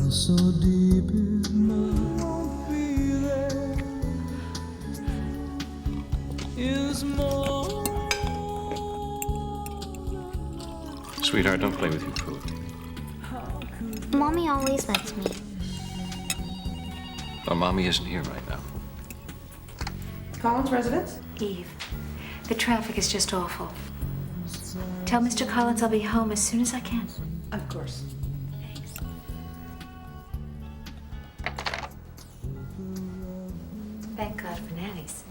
So deep it won't be there is more. Sweetheart, don't play with your food. Mommy always lets me. Well, Mommy isn't here right now. Collins residence? Eve, the traffic is just awful. Tell Mr. Collins I'll be home as soon as I can. Of course. Thanks. Thank God for nannies.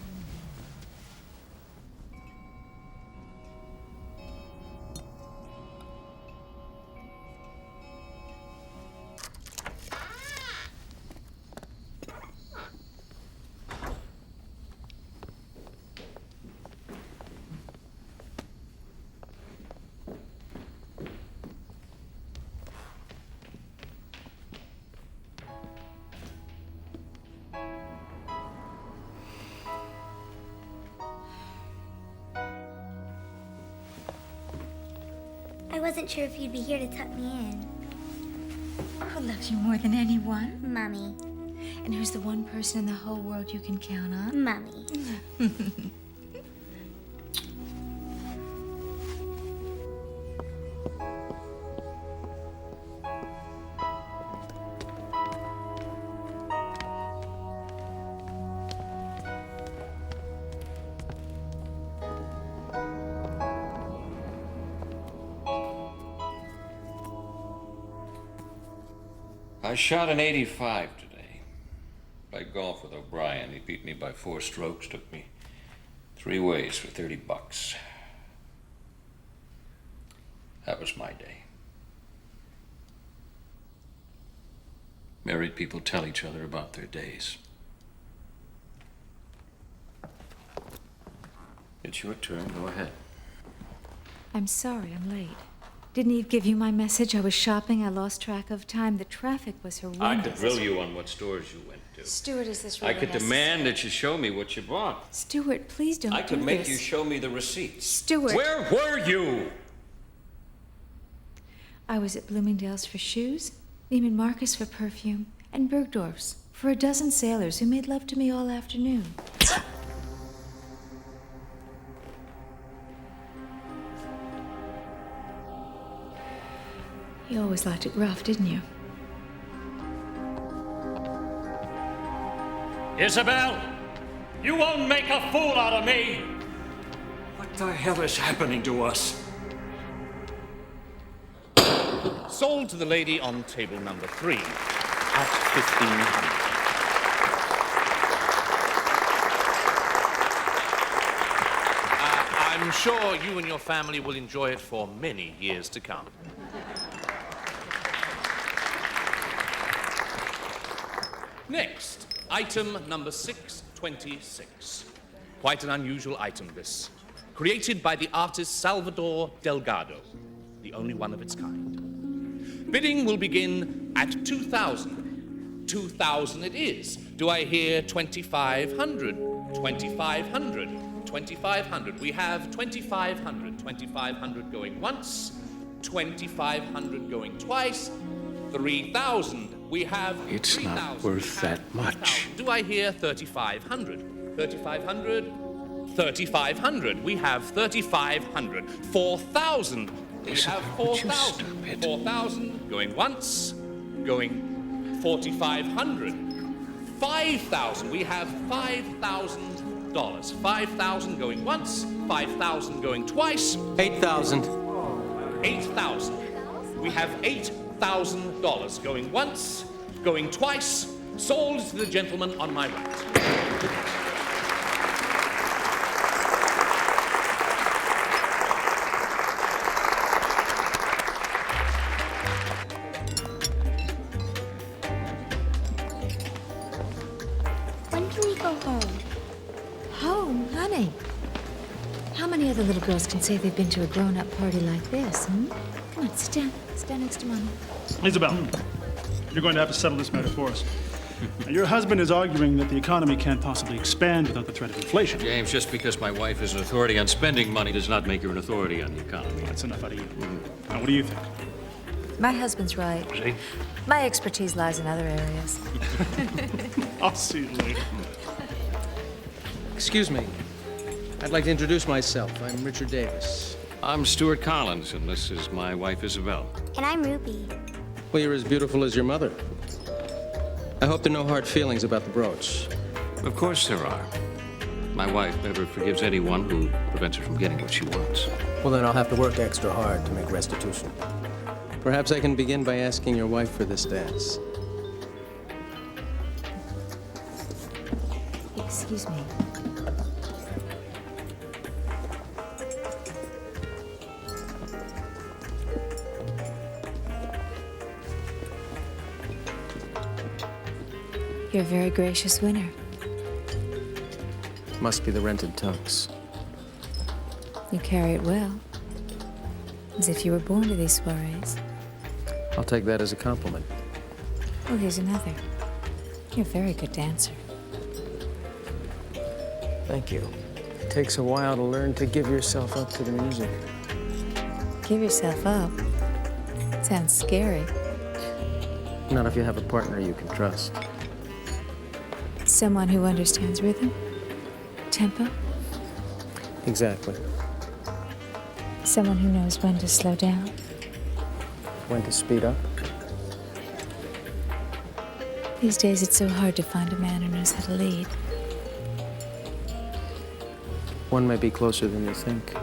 I wasn't sure if you'd be here to tuck me in. Who loves you more than anyone? Mommy. And who's the one person in the whole world you can count on? Mommy. I shot an 85 today. Played golf with O'Brien. He beat me by 4 strokes. Took me 3 ways for $30. That was my day. Married people tell each other about their days. It's your turn. Go ahead. I'm sorry I'm late. Didn't Eve give you my message? I was shopping. I lost track of time. The traffic was horrendous. I could drill you on what stores you went to. Stuart, is this really I could demand that you show me what you bought. Stuart, please don't I could make this. you show me the receipts. Stuart. Where were you? I was at Bloomingdale's for shoes, Neiman Marcus for perfume, and Bergdorf's for a dozen sailors who made love to me all afternoon. You always liked it rough, didn't you? Isabelle, you won't make a fool out of me! What the hell is happening to us? Sold to the lady on table number 3 at $1,500. I'm sure you and your family will enjoy it for many years to come. Next, item number 626. Quite an unusual item, this. Created by the artist Salvador Delgado, the only one of its kind. Bidding will begin at 2,000. 2,000 it is. Do I hear 2,500? 2,500. 2,500. We have 2,500. 2,500 going once. 2,500 going twice. 3,000. We have It's 3,000. not worth that much. Do I hear 3,500? 3,500? 3,500. We have 3,500. 4,000. We have Isabelle, would you 4,000. stop it? 4,000. Going once. Going 4,500. 5,000. We have $5,000. 5,000 going once. 5,000 going twice. 8,000. 8,000. We have $8,000 going once, going twice, sold to the gentleman on my right. When can we go home? Home, honey. How many other little girls can say they've been to a grown-up party like this, hmm? Come on, sit down. Sit down next to Mommy. Isabelle, you're going to have to settle this matter for us. Now, your husband is arguing that the economy can't possibly expand without the threat of inflation. James, just because my wife is an authority on spending money does not make her an authority on the economy. That's enough out of you. Now, what do you think? My husband's right. See? My expertise lies in other areas. I'll see you later. Excuse me. I'd like to introduce myself. I'm Richard Davis. I'm Stuart Collins, and this is my wife, Isabelle. And I'm Ruby. Well, you're as beautiful as your mother. I hope there are no hard feelings about the brooch. Of course there are. My wife never forgives anyone who prevents her from getting what she wants. Well, then I'll have to work extra hard to make restitution. Perhaps I can begin by asking your wife for this dance. Excuse me. You're a very gracious winner. Must be the rented tongues. You carry it well. As if you were born to these soirees. I'll take that as a compliment. Oh, here's another. You're a very good dancer. Thank you. It takes a while to learn to give yourself up to the music. Give yourself up. Sounds scary. Not if you have a partner you can trust. Someone who understands rhythm? Tempo? Exactly. Someone who knows when to slow down? When to speed up. These days, it's so hard to find a man who knows how to lead. One may be closer than you think.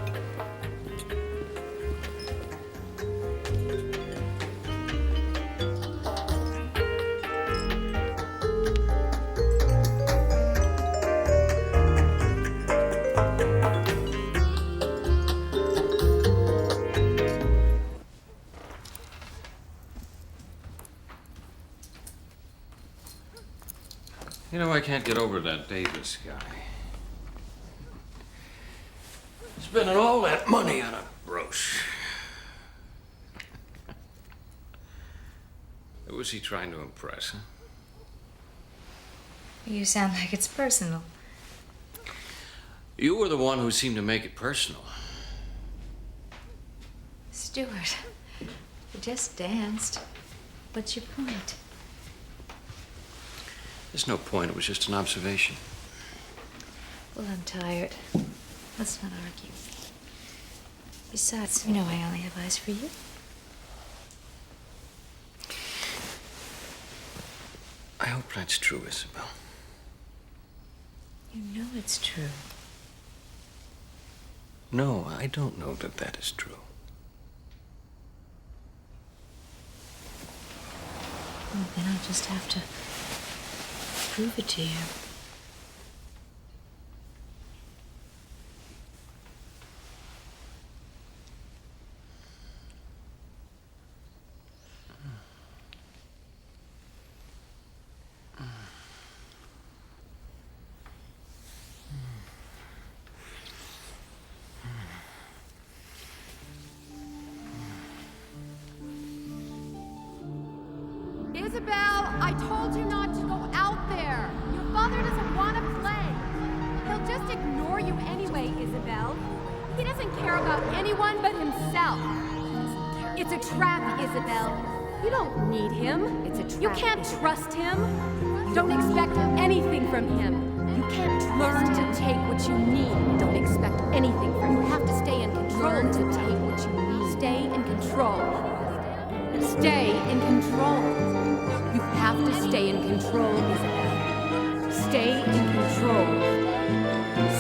You know, I can't get over that Davis guy. Spending all that money on a brooch. Who was he trying to impress, huh? You sound like it's personal. You were the one who seemed to make it personal. Stuart, you just danced. What's your point? There's no point, it was just an observation. Well, I'm tired. Let's not argue. Besides, you know I only have eyes for you. I hope that's true, Isabelle. You know it's true. No, I don't know that that is true. Well, then I'll just have to prove it to you. Isabelle, I told you not to go out there. Your father doesn't want to play. He'll just ignore you anyway, Isabelle. He doesn't care about anyone but himself. It's a trap, Isabelle. You don't need him. It's a trap. You can't trust him. Don't expect anything from him. You can't learn to take what you need. Don't expect anything from him. You have to stay in control. Learn to take what you need. Stay in control. Stay in control. You have to stay in control, Isabelle. Stay in control.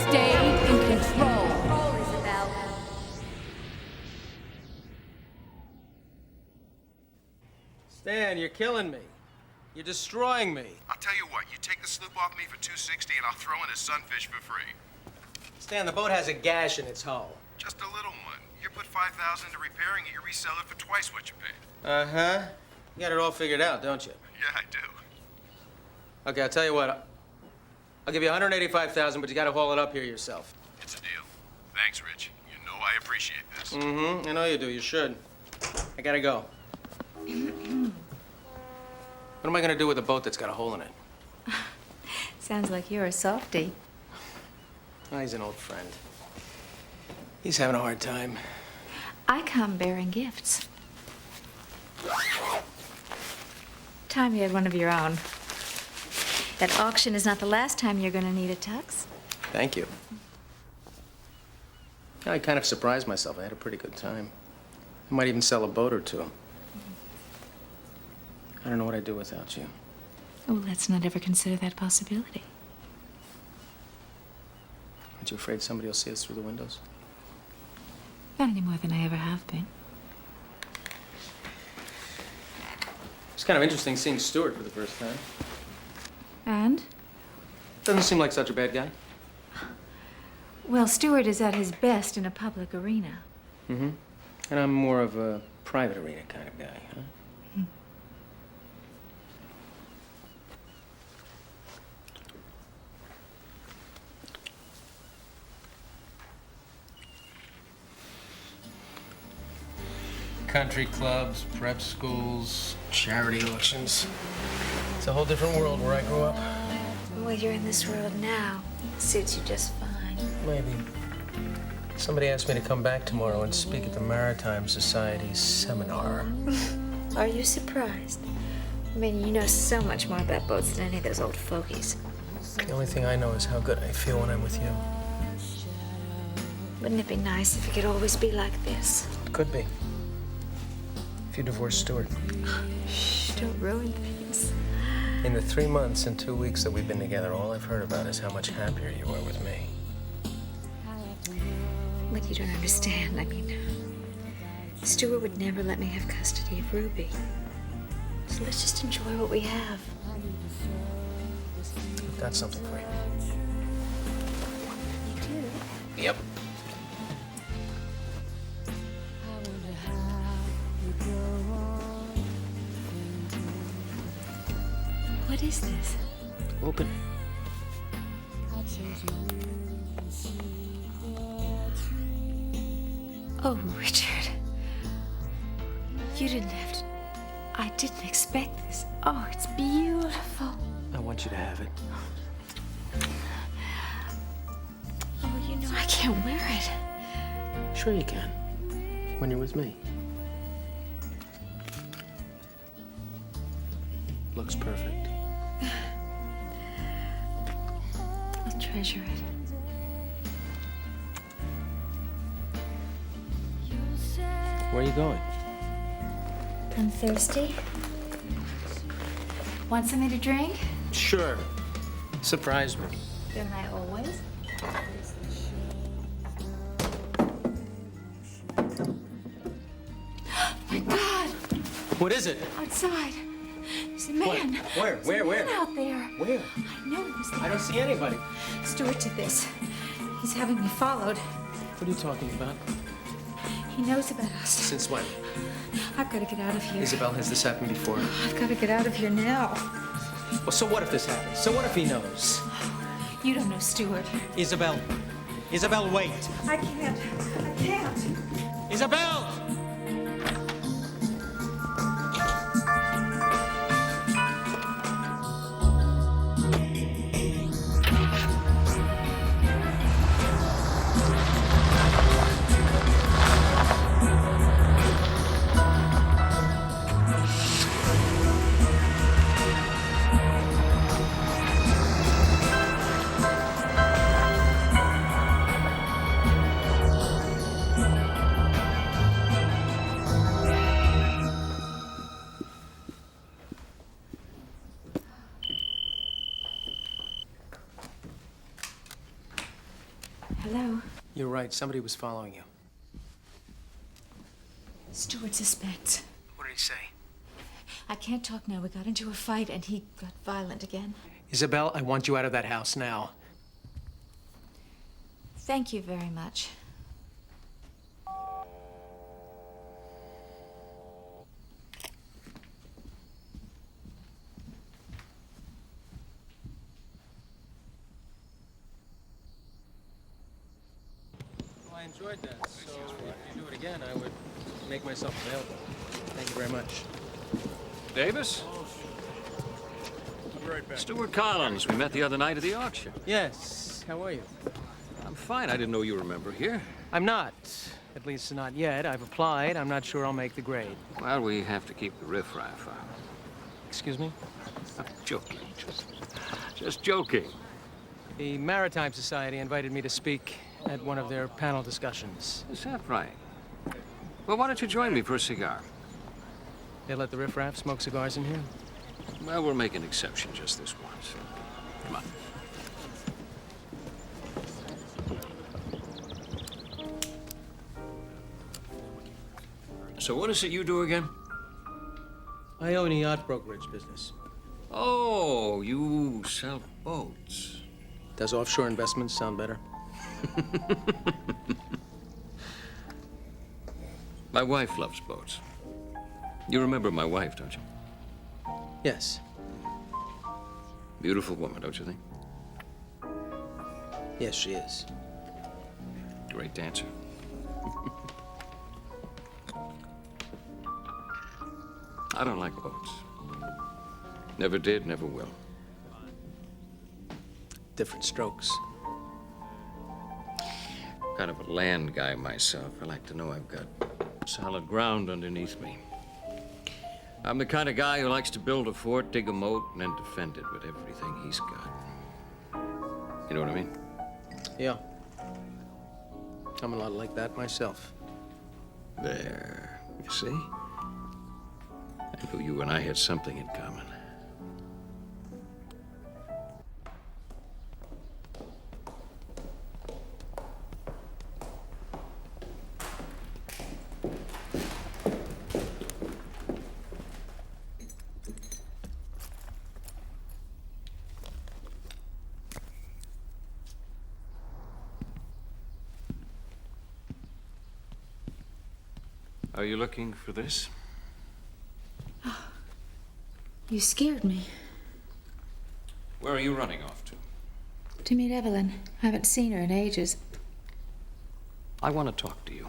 Stay in control. Isabelle. Stan, you're killing me. You're destroying me. I'll tell you what, you take the sloop off me for $260 and I'll throw in a sunfish for free. Stan, the boat has a gash in its hull. Just a little one. You put $5,000 into repairing it, you resell it for twice what you paid. Uh-huh. You got it all figured out, don't you? Yeah, I do. Okay, I'll tell you what. I'll give you $185,000, but you got to haul it up here yourself. It's a deal. Thanks, Rich. You know I appreciate this. Mm-hmm. I know you do. You should. I gotta go. What am I gonna do with a boat that's got a hole in it? Sounds like you're a softie. Oh, he's an old friend. He's having a hard time. I come bearing gifts. time you had one of your own. That auction is not the last time you're going to need a tux. Thank you. I kind of surprised myself. I had a pretty good time. I might even sell a boat or two. I don't know what I'd do without you. Oh, let's not ever consider that possibility. Aren't you afraid somebody will see us through the windows? Not any more than I ever have been. It's kind of interesting seeing Stuart for the first time. And? Doesn't seem like such a bad guy. Well, Stuart is at his best in a public arena. Mm-hmm. And I'm more of a private arena kind of guy, huh? Country clubs, prep schools, charity auctions. It's a whole different world where I grew up. Well, you're in this world now. Suits you just fine. Maybe. Somebody asked me to come back tomorrow and speak at the Maritime Society's seminar. Are you surprised? I mean, you know so much more about boats than any of those old fogies. The only thing I know is how good I feel when I'm with you. Wouldn't it be nice if it could always be like this? It could be. If you divorce Stuart. Shh, don't ruin things. In the 3 months and 2 weeks that we've been together, all I've heard about is how much happier you are with me. But you don't understand. I mean, Stuart would never let me have custody of Ruby. So let's just enjoy what we have. I've got something for you. You do? Yep. What is this? Open. Oh, Richard. You didn't have to. I didn't expect this. Oh, it's beautiful. I want you to have it. Oh, you know I can't wear it. Sure you can. When you're with me. Looks perfect. I'll treasure it. Where are you going? I'm thirsty. Want something to drink? Sure. Surprise me. Don't I always? My God! What is it? Outside. There's a man. Where? There's a man out there. Where? I know he was there. I don't see anybody. Stuart did this. He's having me followed. What are you talking about? He knows about us. Since when? I've got to get out of here. Isabelle, has this happened before? I've got to get out of here now. Well, so what if this happens? So what if he knows? You don't know Stuart. Isabelle. Isabelle, wait. I can't. I can't. Isabelle! Hello? You're right. Somebody was following you. Stuart suspects. What did he say? I can't talk now. We got into a fight and he got violent again. Isabelle, I want you out of that house now. Thank you very much. Well, I enjoyed that. So if you do it again, I would make myself available. Thank you very much. Davis? Stuart Collins. We met the other night at the auction. Yes. How are you? I'm fine. I didn't know you were a member here. I'm not. At least not yet. I've applied. I'm not sure I'll make the grade. Well, we have to keep the riffraff out. Excuse me? I'm joking. Just joking. The Maritime Society invited me to speak at one of their panel discussions. Is that right? Well, why don't you join me for a cigar? They let the riffraff smoke cigars in here? Well, we'll make an exception just this once. Come on. So what is it you do again? I own a yacht brokerage business. Oh, you sell boats. Does offshore investments sound better? My wife loves boats. You remember my wife, don't you? Yes. Beautiful woman, don't you think? Yes, she is. Great dancer. I don't like boats. Never did, never will. Different strokes. Kind of a land guy myself. I like to know I've got solid ground underneath me. I'm the kind of guy who likes to build a fort, dig a moat, and then defend it with everything he's got. You know what I mean? Yeah. I'm a lot like that myself. There. You see? I knew you and I had something in common. Are you looking for this? You scared me. Where are you running off to? To meet Evelyn. I haven't seen her in ages. I want to talk to you.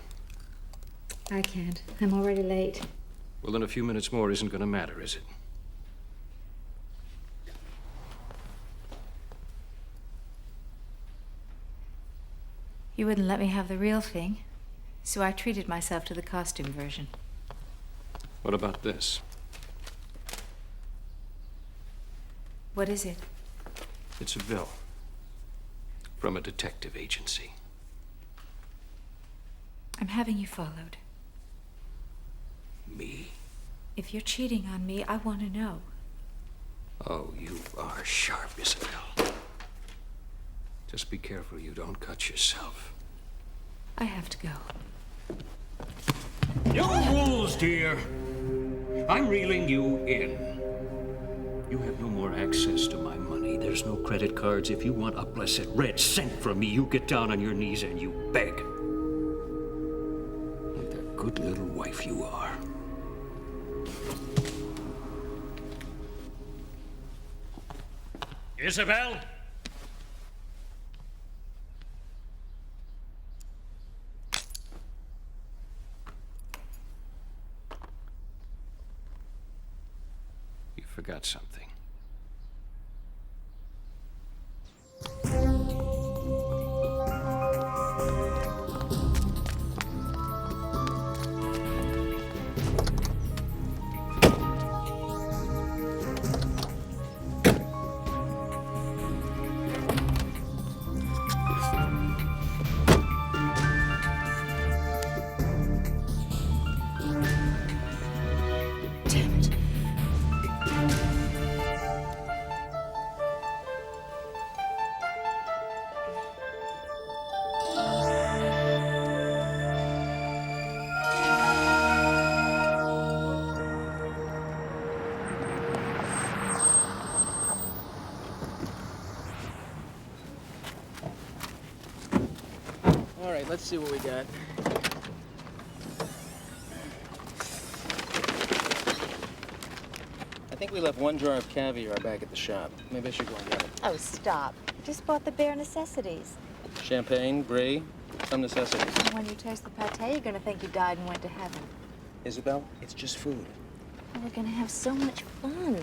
I can't. I'm already late. Well, then a few minutes more isn't going to matter, is it? You wouldn't let me have the real thing, so I treated myself to the costume version. What about this? What is it? It's a bill from a detective agency. I'm having you followed. Me? If you're cheating on me, I want to know. Oh, you are sharp, Isabelle. Just be careful you don't cut yourself. I have to go. No rules, dear. I'm reeling you in. You have no more access to my money. There's no credit cards. If you want a blessed red cent from me, you get down on your knees and you beg. Like the good little wife you are. Isabelle? You forgot something. Damn it. All right, let's see what we got. I think we left one jar of caviar back at the shop. Maybe I should go and get it. Oh, stop. Just bought the bare necessities. Champagne, brie, some necessities. And when you taste the pate, you're gonna think you died and went to heaven. Isabelle, it's just food. Oh, we're gonna have so much fun.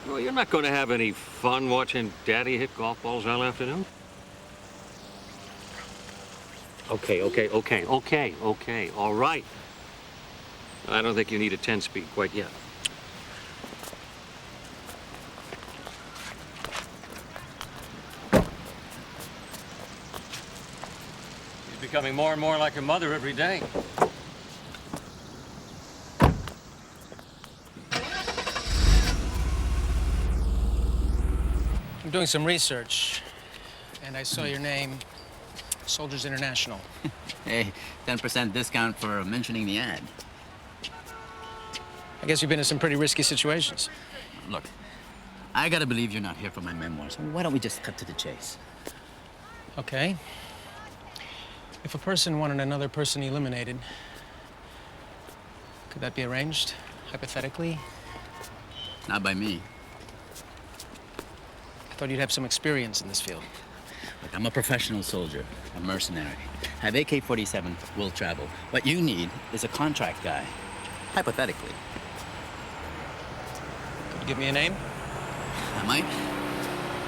Well, you're not going to have any fun watching Daddy hit golf balls all afternoon? Okay, all right. I don't think you need a 10-speed quite yet. She's becoming more and more like her mother every day. I'm doing some research, and I saw your name, Soldiers International. Hey, 10% discount for mentioning the ad. I guess you've been in some pretty risky situations. Look, I gotta believe you're not here for my memoirs. Why don't we just cut to the chase? Okay. If a person wanted another person eliminated, could that be arranged, hypothetically? Not by me. I thought you'd have some experience in this field. Look, I'm a professional soldier, a mercenary. I have AK-47, will travel. What you need is a contract guy, hypothetically. Could you give me a name? I might.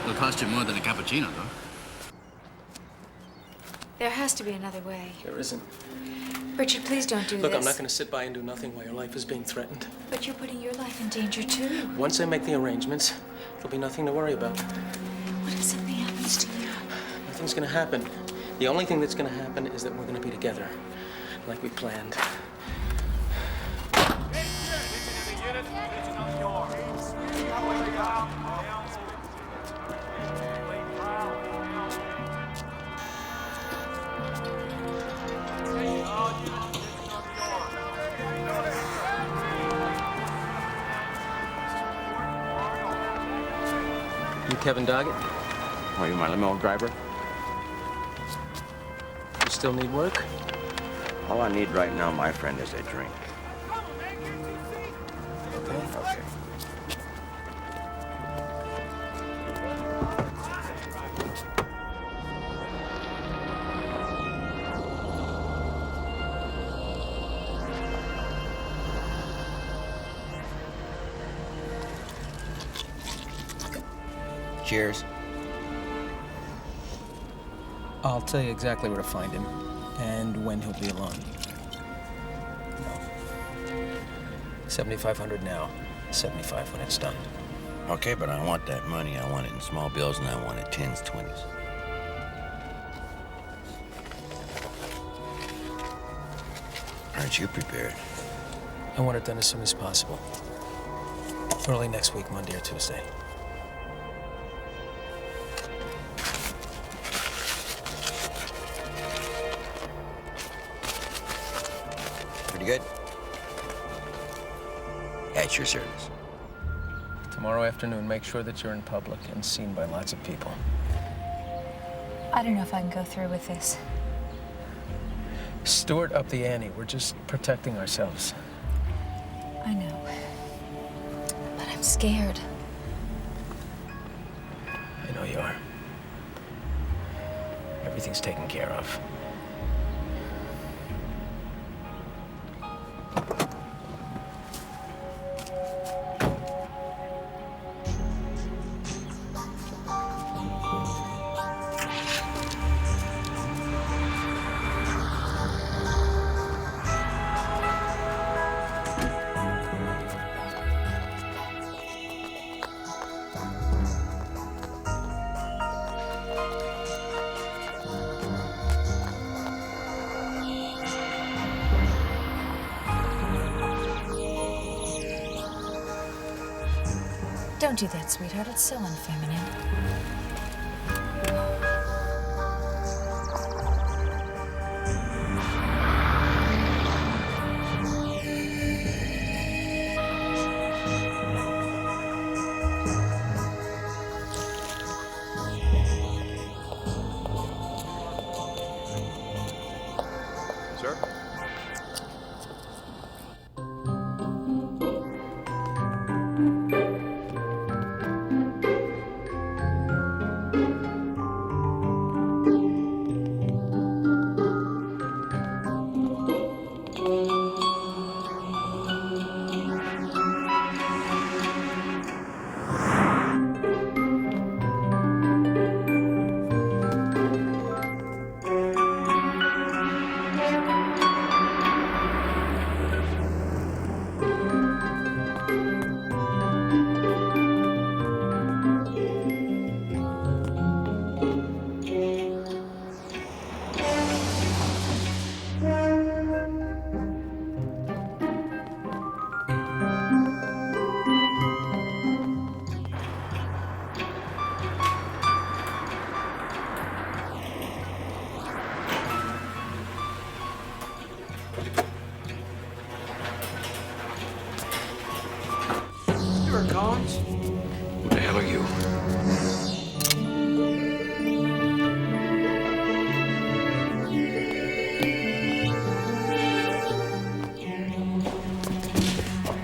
It'll cost you more than a cappuccino, though. There has to be another way. There isn't. Richard, please don't do this. Look, I'm not going to sit by and do nothing while your life is being threatened. But you're putting your life in danger, too. Once I make the arrangements, there'll be nothing to worry about. What if something happens to you? Nothing's going to happen. The only thing that's going to happen is that we're going to be together, like we planned. You Kevin Doggett? Oh, you my limo driver? You still need work? All I need right now, my friend, is a drink. Okay. Cheers. I'll tell you exactly where to find him and when he'll be alone. $7,500 now, $75 when it's done. Okay, but I want that money. I want it in small bills, and I want it 10s, 20s. Aren't you prepared? I want it done as soon as possible. Early next week, Monday or Tuesday. Pretty good? At your service. Tomorrow afternoon, make sure that you're in public and seen by lots of people. I don't know if I can go through with this. Stuart up the ante. We're just protecting ourselves. I know. But I'm scared. I know you are. Everything's taken care of. Don't do that, sweetheart. It's so unfeminine. Sir? Stuart Collins? Who the hell are you?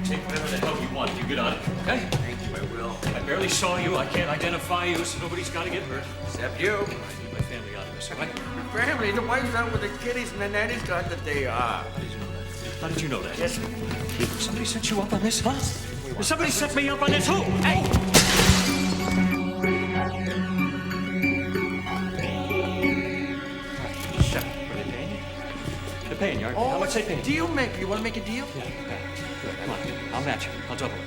Take whatever the hell you want. You get out of here, okay? Thank you, I will. I barely saw you. I can't identify you, so nobody's got to get hurt. Except you. I need my family out of this, all right? Your family, the wife's out with the kiddies and the nanny's got the day off. How did you know that? Yes. Somebody set you up on this, huh? Somebody set me up on this. Who? Hey! Shut up. What are they paying you? They're paying you, aren't they? How much they paying you? Deal maker. You want to make a deal? Yeah. Good. Come on. I'll match it. I'll double it.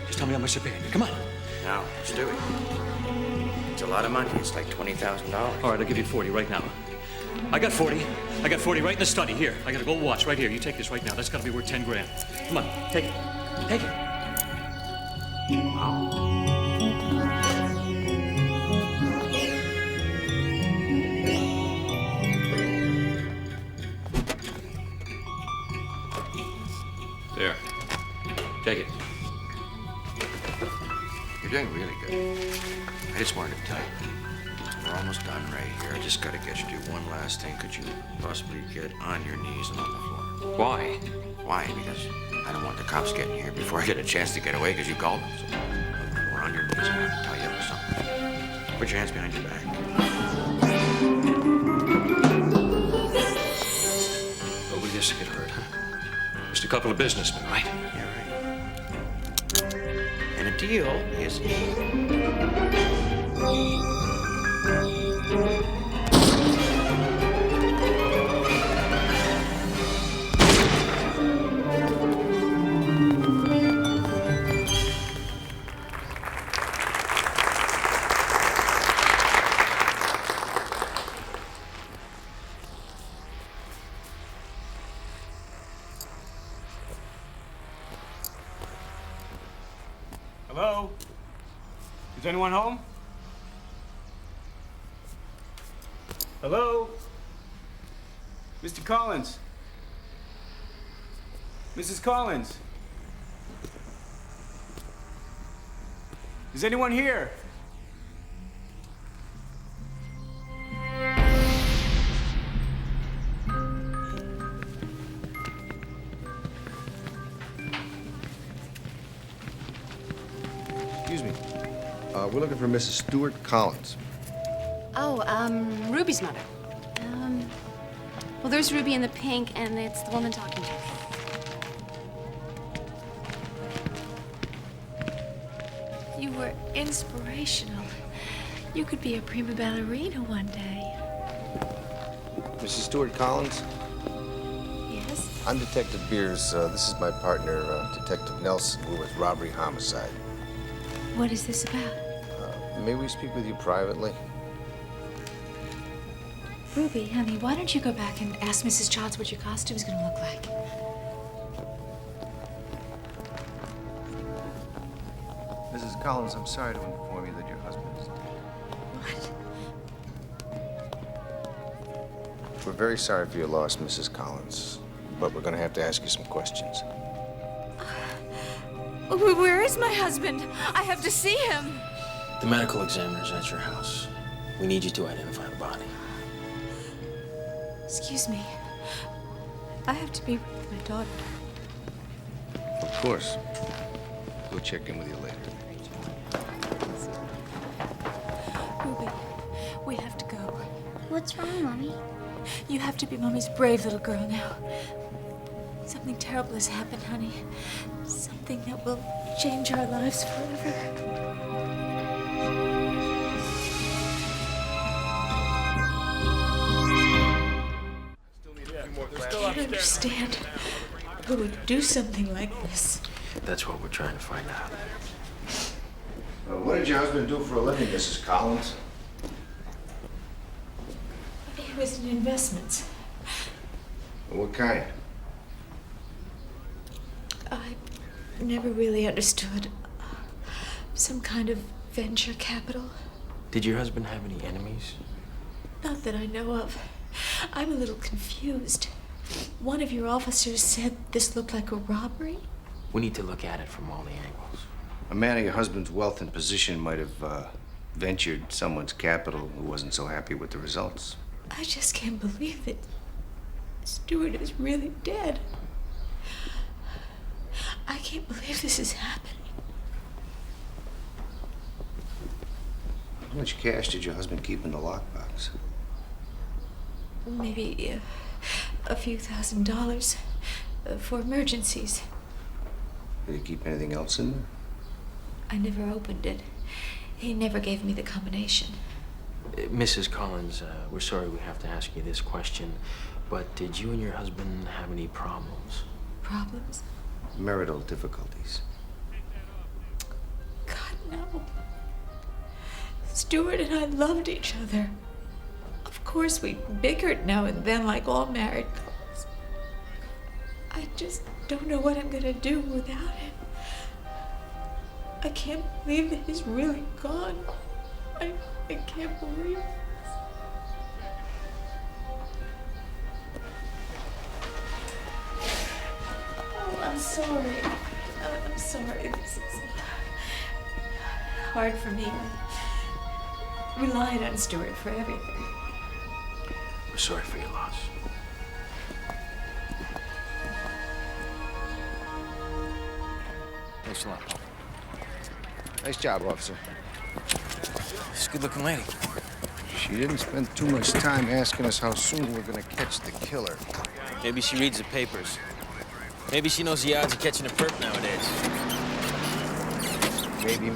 Just tell me how much they're paying you. Come on. Now, let's do it. It's a lot of money. It's like $20,000. All right, I'll give you 40 right now. I got 40. I got 40 right in the study. Here, I got a gold watch right here. You take this right now. That's got to be worth 10 grand. Come on, take it. Take it. Wow. There. Take it. You're doing really good. I just wanted to tell you. We're almost done right here. I just gotta get you to do one last thing. Could you possibly get on your knees and on the floor? Why? Why? Because I don't want the cops getting here before I get a chance to get away because you called them. So we're on your knees. I have to tell you something. Put your hands behind your back. Nobody has to get hurt, huh? Just a couple of businessmen, right? Yeah, right. And a deal is Hello? Is anyone home? Hello? Mr. Collins? Mrs. Collins? Is anyone here? Excuse me. We're looking for Mrs. Stuart Collins. Oh, Ruby's mother. Well, there's Ruby in the pink, and it's the woman talking to her. You were inspirational. You could be a prima ballerina one day. Mrs. Stuart Collins? Yes? I'm Detective Beers. This is my partner, Detective Nelson. We're with robbery homicide. What is this about? May we speak with you privately? Ruby, honey, why don't you go back and ask Mrs. Childs what your costume's gonna look like? Mrs. Collins, I'm sorry to inform you that your husband is dead. What? We're very sorry for your loss, Mrs. Collins, but we're going to have to ask you some questions. Where is my husband? I have to see him. The medical examiner's at your house. We need you to identify the body. Excuse me. I have to be with my daughter. Of course. We'll check in with you later. Ruby, we have to go. What's wrong, Mommy? You have to be Mommy's brave little girl now. Something terrible has happened, honey. Something that will change our lives forever. I don't understand who would do something like this. That's what we're trying to find out. What did your husband do for a living, Mrs. Collins? He was in investments. What kind? I never really understood. Some kind of venture capital. Did your husband have any enemies? Not that I know of. I'm a little confused. One of your officers said this looked like a robbery. We need to look at it from all the angles. A man of your husband's wealth and position might have ventured someone's capital who wasn't so happy with the results. I just can't believe that Stuart is really dead. I can't believe this is happening. How much cash did your husband keep in the lockbox? Maybe a few $1,000s for emergencies. Did he keep anything else in there? I never opened it. He never gave me the combination. Mrs. Collins, we're sorry we have to ask you this question, but did you and your husband have any problems? Problems? Marital difficulties. God, no. Stuart and I loved each other. Of course, we bickered now and then like all married couples. I just don't know what I'm gonna do without him. I can't believe that he's really gone. I can't believe it. Oh, I'm sorry. I'm sorry. This is hard for me. I relied on Stuart for everything. We're sorry for your loss. Thanks a lot, Paul. Nice job, officer. She's a good-looking lady. She didn't spend too much time asking us how soon we're gonna catch the killer. Maybe she reads the papers. Maybe she knows the odds of catching a perp nowadays. Maybe.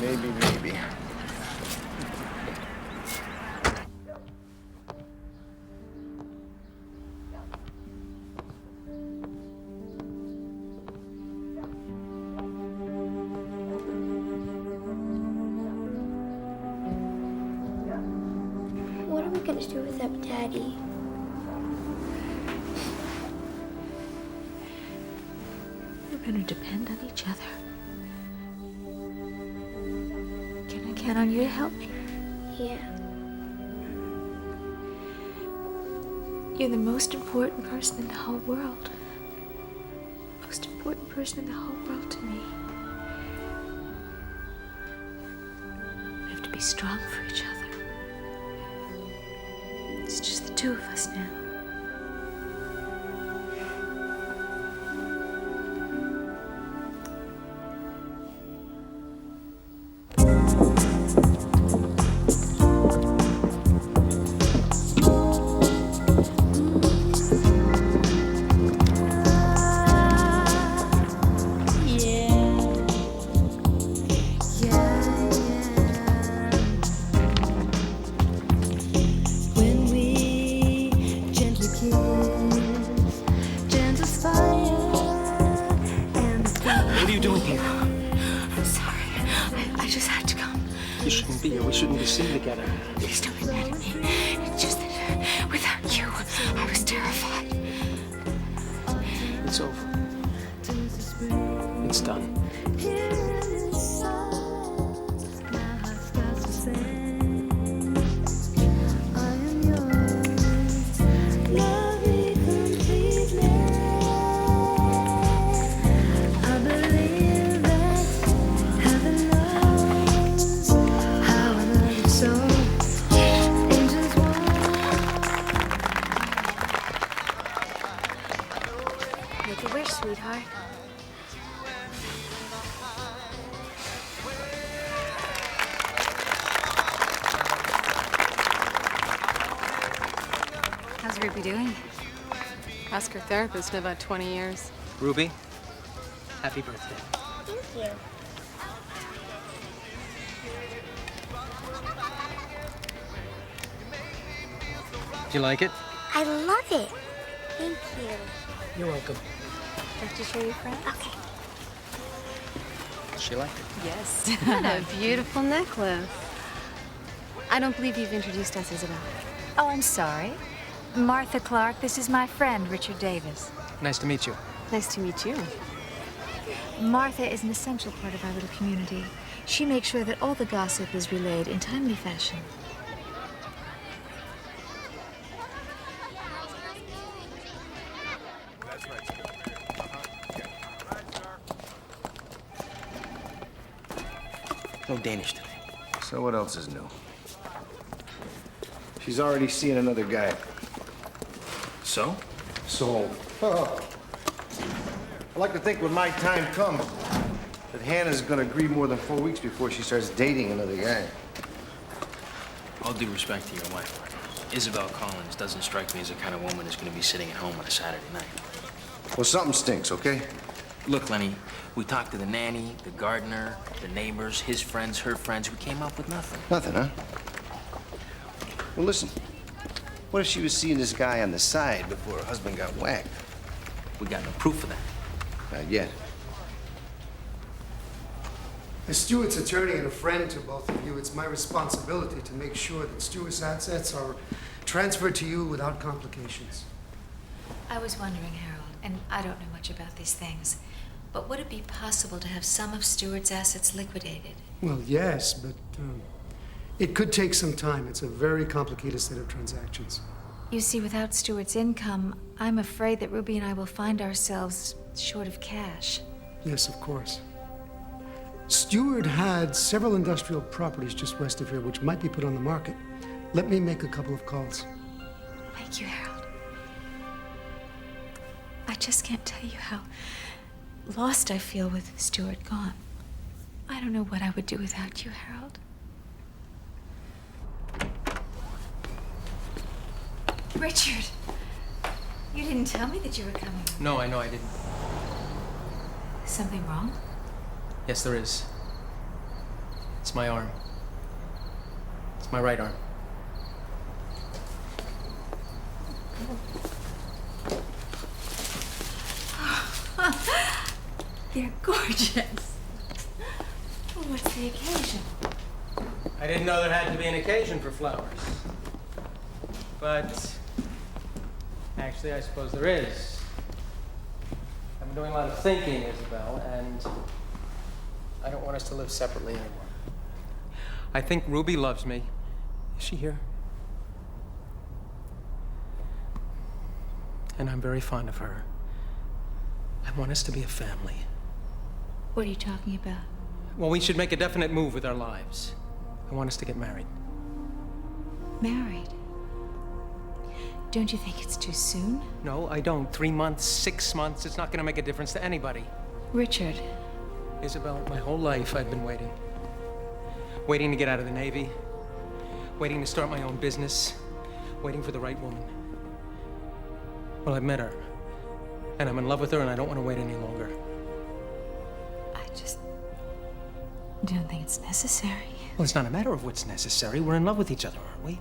What are we gonna do without Daddy? We're gonna depend on each other. Can I count on you to help me? Yeah. You're the most important person in the whole world. Most important person in the whole world to me. We have to be strong for each other. It's just the two of us now. What are you doing here? I'm sorry. I just had to come. You shouldn't be here. We shouldn't be seen together. Please don't be mad at me. It's just that without you, I was terrified. It's over. It's done. Make a wish, sweetheart. How's Ruby doing? Ask her therapist in about 20 years. Ruby, happy birthday. Thank you. Do you like it? I love it. Thank you. You're welcome. Have to show your friend? Okay. She liked it. Yes. What a beautiful necklace. I don't believe you've introduced us, Isabelle. Oh, I'm sorry. Martha Clark, this is my friend, Richard Davis. Nice to meet you. Nice to meet you. Martha is an essential part of our little community. She makes sure that all the gossip is relayed in timely fashion. No Danish today. So what else is new? She's already seeing another guy. So? So? Oh. I like to think when my time comes, that Hannah's gonna agree more than 4 weeks before she starts dating another guy. All due respect to your wife, Isabelle Collins doesn't strike me as the kind of woman who's going to be sitting at home on a Saturday night. Well, something stinks, okay? Look, Lenny, we talked to the nanny, the gardener, the neighbors, his friends, her friends. We came up with nothing. Nothing, huh? Well, listen. What if she was seeing this guy on the side before her husband got whacked? We got no proof of that. Not yet. As Stuart's attorney and a friend to both of you, it's my responsibility to make sure that Stuart's assets are transferred to you without complications. I was wondering, Harold, and I don't know much about these things, but would it be possible to have some of Stuart's assets liquidated? Well, yes, but it could take some time. It's a very complicated set of transactions. You see, without Stuart's income, I'm afraid that Ruby and I will find ourselves short of cash. Yes, of course. Stuart had several industrial properties just west of here which might be put on the market. Let me make a couple of calls. Thank you, Harold. I just can't tell you how lost I feel with Stuart gone. I don't know what I would do without you, Harold. Richard, you didn't tell me that you were coming. No, I know I didn't. Something wrong? Yes, there is. It's my arm. It's my right arm. They're gorgeous. Well, what's the occasion? I didn't know there had to be an occasion for flowers. But actually, I suppose there is. I've been doing a lot of thinking, Isabelle, and I don't want us to live separately anymore. I think Ruby loves me. Is she here? And I'm very fond of her. I want us to be a family. What are you talking about? Well, we should make a definite move with our lives. I want us to get married. Married? Don't you think it's too soon? No, I don't. 3 months, 6 months, it's not gonna make a difference to anybody. Richard. Isabelle, my whole life I've been waiting. Waiting to get out of the Navy. Waiting to start my own business. Waiting for the right woman. Well, I've met her. And I'm in love with her, and I don't want to wait any longer. I just don't think it's necessary. Well, it's not a matter of what's necessary. We're in love with each other, aren't we?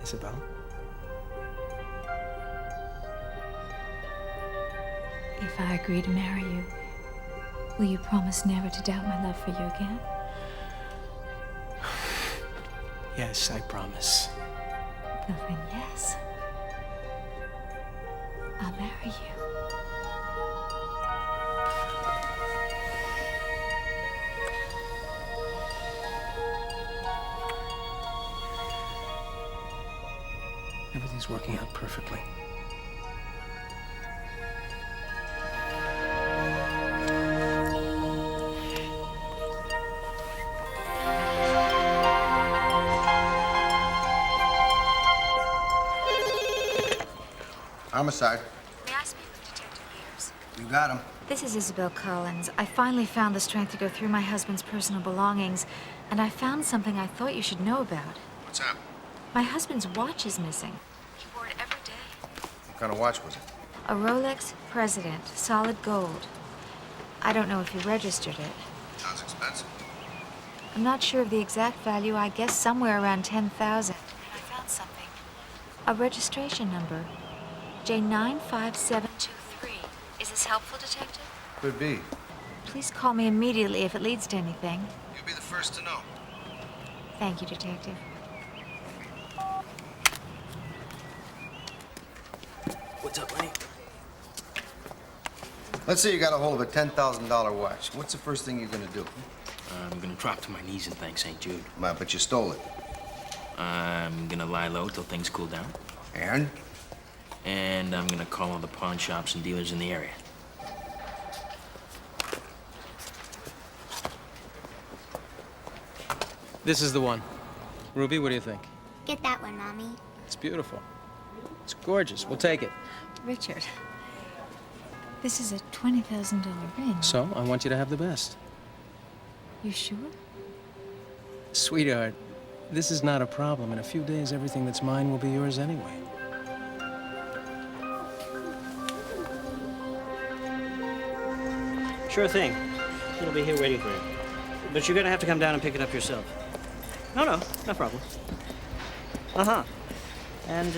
Isabelle? If I agree to marry you, will you promise never to doubt my love for you again? Yes, I promise. Well, then, yes. I'll marry you. Everything's working out perfectly. Homicide. May I speak with Detective Years? You got him. This is Isabelle Collins. I finally found the strength to go through my husband's personal belongings, and I found something I thought you should know about. What's that? My husband's watch is missing. He wore it every day. What kind of watch was it? A Rolex President, solid gold. I don't know if he registered it. Sounds expensive. I'm not sure of the exact value. I guess somewhere around 10,000. And I found something. A registration number. J95723. Is this helpful, Detective? Could be. Please call me immediately if it leads to anything. You'll be the first to know. Thank you, Detective. What's up, Lenny? Let's say you got a hold of a $10,000 watch. What's the first thing you're gonna do? I'm gonna drop to my knees and thank St. Jude. But you stole it. I'm gonna lie low till things cool down. And? And I'm gonna call all the pawn shops and dealers in the area. This is the one. Ruby, what do you think? Get that one, Mommy. It's beautiful. It's gorgeous. We'll take it. Richard, this is a $20,000 ring. So, I want you to have the best. You sure? Sweetheart, this is not a problem. In a few days, everything that's mine will be yours anyway. Sure thing. It'll be here waiting for you. But you're gonna have to come down and pick it up yourself. No problem. Uh-huh. And,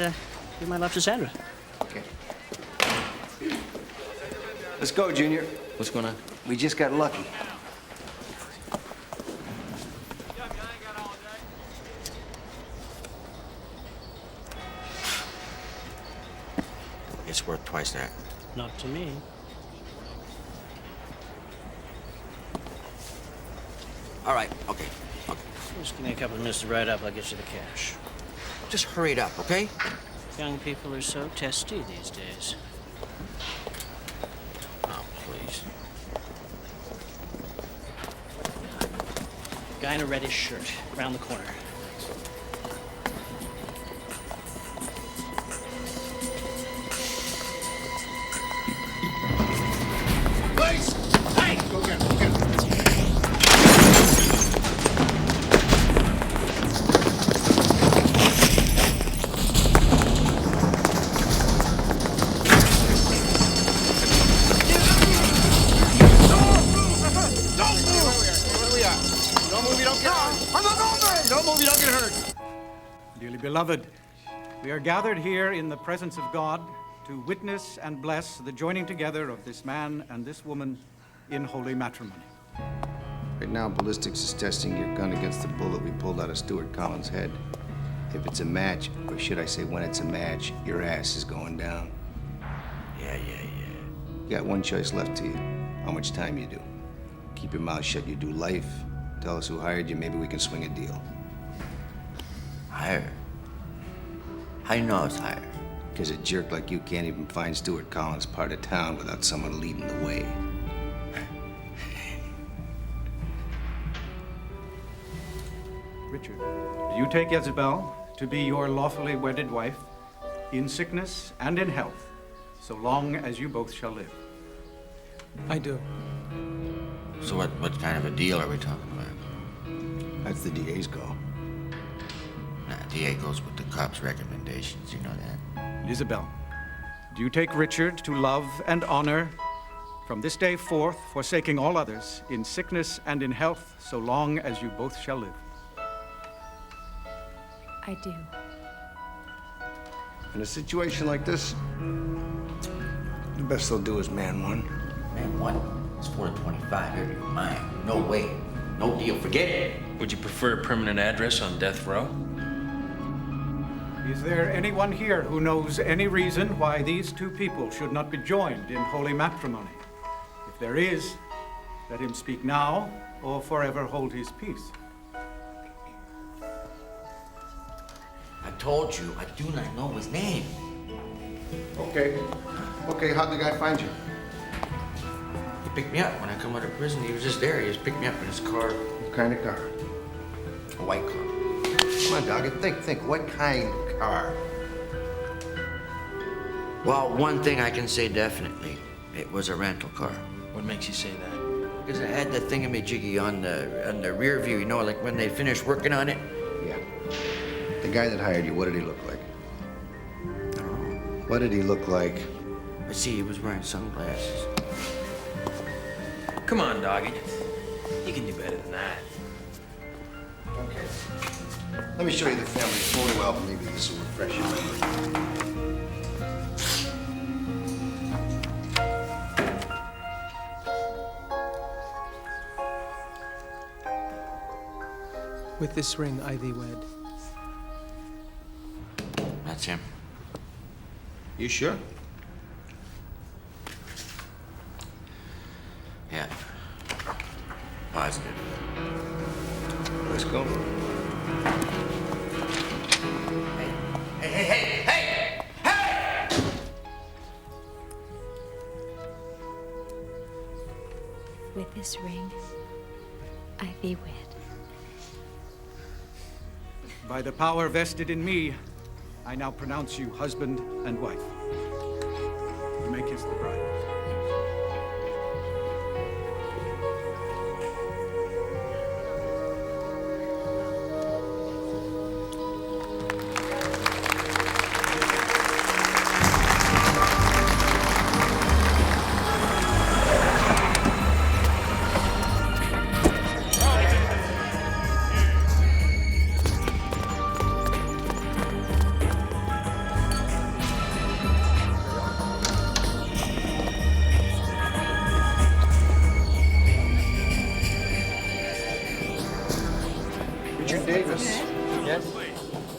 give my love to Sandra. Okay. Let's go, Junior. What's going on? We just got lucky. It's worth twice that. Not to me. All right, okay. Just give me a couple of minutes to write up. I'll get you the cash. Just hurry it up, okay? Young people are so testy these days. Oh, please. Guy in a reddish shirt, around the corner. Please! Hey! Go get him, go get him. Dearly beloved, we are gathered here in the presence of God to witness and bless the joining together of this man and this woman in holy matrimony. Right now, ballistics is testing your gun against the bullet we pulled out of Stuart Collins' head. If it's a match, or should I say when it's a match, your ass is going down. Yeah. You got one choice left to you. How much time you do. Keep your mouth shut, you do life. Tell us who hired you, maybe we can swing a deal. Hired? How do you know I was hired? Because a jerk like you can't even find Stuart Collins' part of town without someone leading the way. Richard, do you take Isabelle to be your lawfully wedded wife in sickness and in health, so long as you both shall live? I do. So what kind of a deal are we talking about? That's the DA's call. Nah, DA goes with the cops' recommendations, you know that? Isabelle, do you take Richard to love and honor from this day forth, forsaking all others, in sickness and in health, so long as you both shall live? I do. In a situation like this, the best they'll do is man one. Man, what? It's 4 to 25. You're mine. No way. No deal. Forget it. Would you prefer a permanent address on death row? Is there anyone here who knows any reason why these two people should not be joined in holy matrimony? If there is, let him speak now or forever hold his peace. I told you, I do not know his name. Okay, how'd the guy find you? He picked me up when I come out of prison. He was just there. He just picked me up in his car. What kind of car? A white car. Come on, dog, think. What kind of car? Well, one thing I can say definitely. It was a rental car. What makes you say that? Because I had the thingamajiggy on the rear view, you know, like when they finished working on it. Yeah. The guy that hired you, what did he look like? I don't know. What did he look like? I see he was wearing sunglasses. Come on, doggy. You can do better than that. Okay. Let me show you the family photo album. Maybe this will refresh your memory. With this ring, I thee wed. That's him. You sure? Yeah. Positive. Let's go. Hey! With this ring, I thee wed. by the power vested in me, I now pronounce you husband and wife. You may kiss the bride.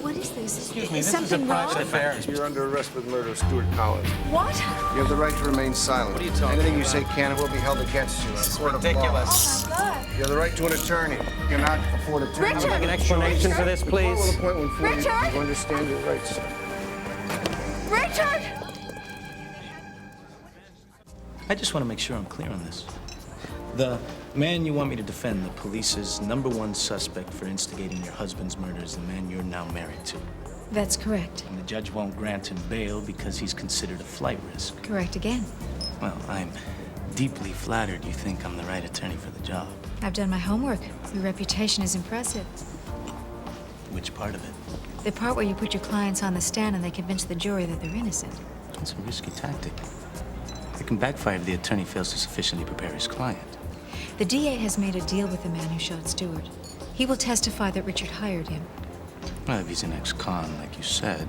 What is this? Excuse me, Is this is a something private wrong? affair. You're under arrest for the murder of Stuart Collins. What? You have the right to remain silent. What are you talking Anything you about? say can and will be held against you in a court of law. ridiculous. Oh my God. You have the right to an attorney. You cannot afford attorney. Richard! I would like an explanation for this, please. The court will appoint one for you. Richard! You understand your rights. Richard! I just want to make sure I'm clear on this. The man you want me to defend, the police's #1 suspect for instigating your husband's murder, is the man you're now married to. That's correct. And the judge won't grant him bail because he's considered a flight risk. Correct again. Well, I'm deeply flattered you think I'm the right attorney for the job. I've done my homework. Your reputation is impressive. Which part of it? The part where you put your clients on the stand and they convince the jury that they're innocent. It's a risky tactic. It can backfire if the attorney fails to sufficiently prepare his client. The DA has made a deal with the man who shot Stuart. He will testify that Richard hired him. Well, if he's an ex-con, like you said,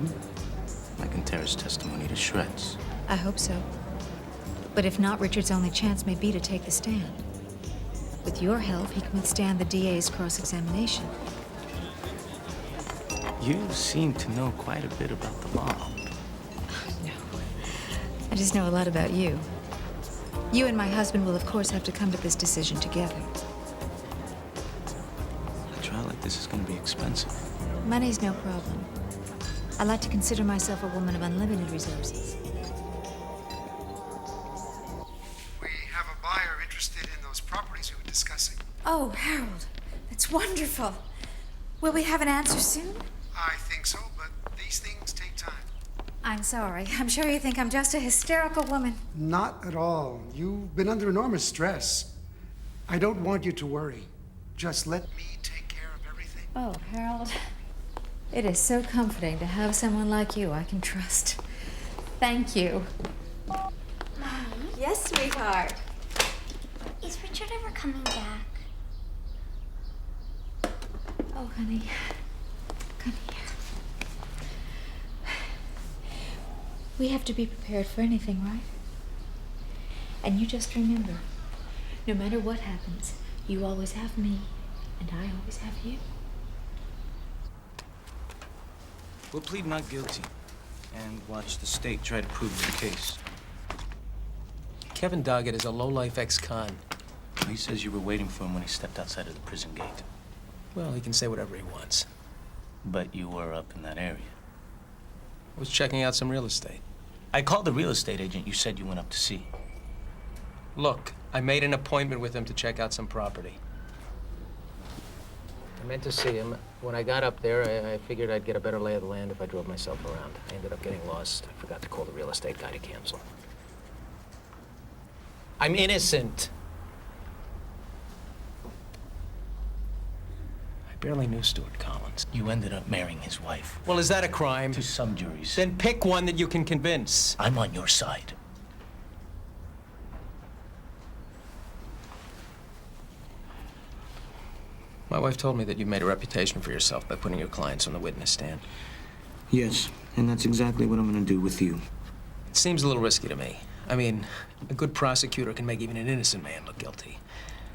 I can tear his testimony to shreds. I hope so. But if not, Richard's only chance may be to take the stand. With your help, he can withstand the DA's cross-examination. You seem to know quite a bit about the law. No. I just know a lot about you. You and my husband will, of course, have to come to this decision together. A trial like this is going to be expensive. Money's no problem. I like to consider myself a woman of unlimited resources. We have a buyer interested in those properties we were discussing. Oh, Harold, that's wonderful. Will we have an answer soon? I think so, but these things take time. I'm sorry. I'm sure you think I'm just a hysterical woman. Not at all. You've been under enormous stress. I don't want you to worry. Just let me take care of everything. Oh, Harold. It is so comforting to have someone like you I can trust. Thank you. Mommy, Yes, sweetheart. is Richard ever coming back? Oh, honey. Come here. We have to be prepared for anything, right? And you just remember, no matter what happens, you always have me, and I always have you. We'll plead not guilty and watch the state try to prove their case. Kevin Doggett is a low-life ex-con. He says you were waiting for him when he stepped outside of the prison gate. Well, he can say whatever he wants. But you were up in that area. I was checking out some real estate. I called the real estate agent you said you went up to see. Look, I made an appointment with him to check out some property. I meant to see him. When I got up there, I figured I'd get a better lay of the land if I drove myself around. I ended up getting lost. I forgot to call the real estate guy to cancel. I'm innocent. I barely knew Stuart Collins. You ended up marrying his wife. Well, is that a crime? To some juries. Then pick one that you can convince. I'm on your side. My wife told me that you made a reputation for yourself by putting your clients on the witness stand. Yes, and that's exactly what I'm gonna do with you. It seems a little risky to me. I mean, a good prosecutor can make even an innocent man look guilty.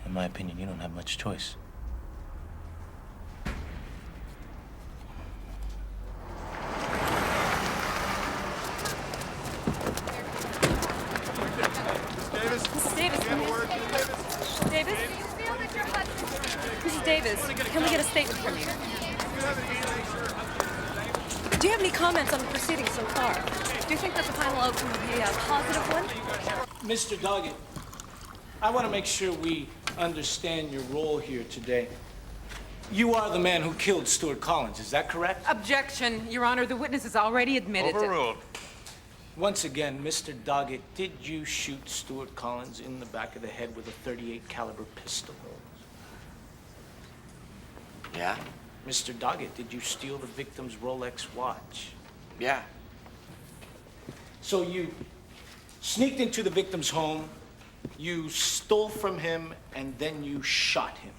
In my opinion, you don't have much choice. Mrs. Davis, Davis? Mrs. Davis, can we get a statement from you? Do you have any comments on the proceedings so far? Do you think that the final outcome will be a positive one? Mr. Doggett, I want to make sure we understand your role here today. You are the man who killed Stuart Collins, is that correct? Objection, Your Honor. The witness has already admitted Overruled. Once again, Mr. Doggett, did you shoot Stuart Collins in the back of the head with a .38 caliber pistol? Yeah? Mr. Doggett, did you steal the victim's Rolex watch? Yeah. So you sneaked into the victim's home, you stole from him, and then you shot him.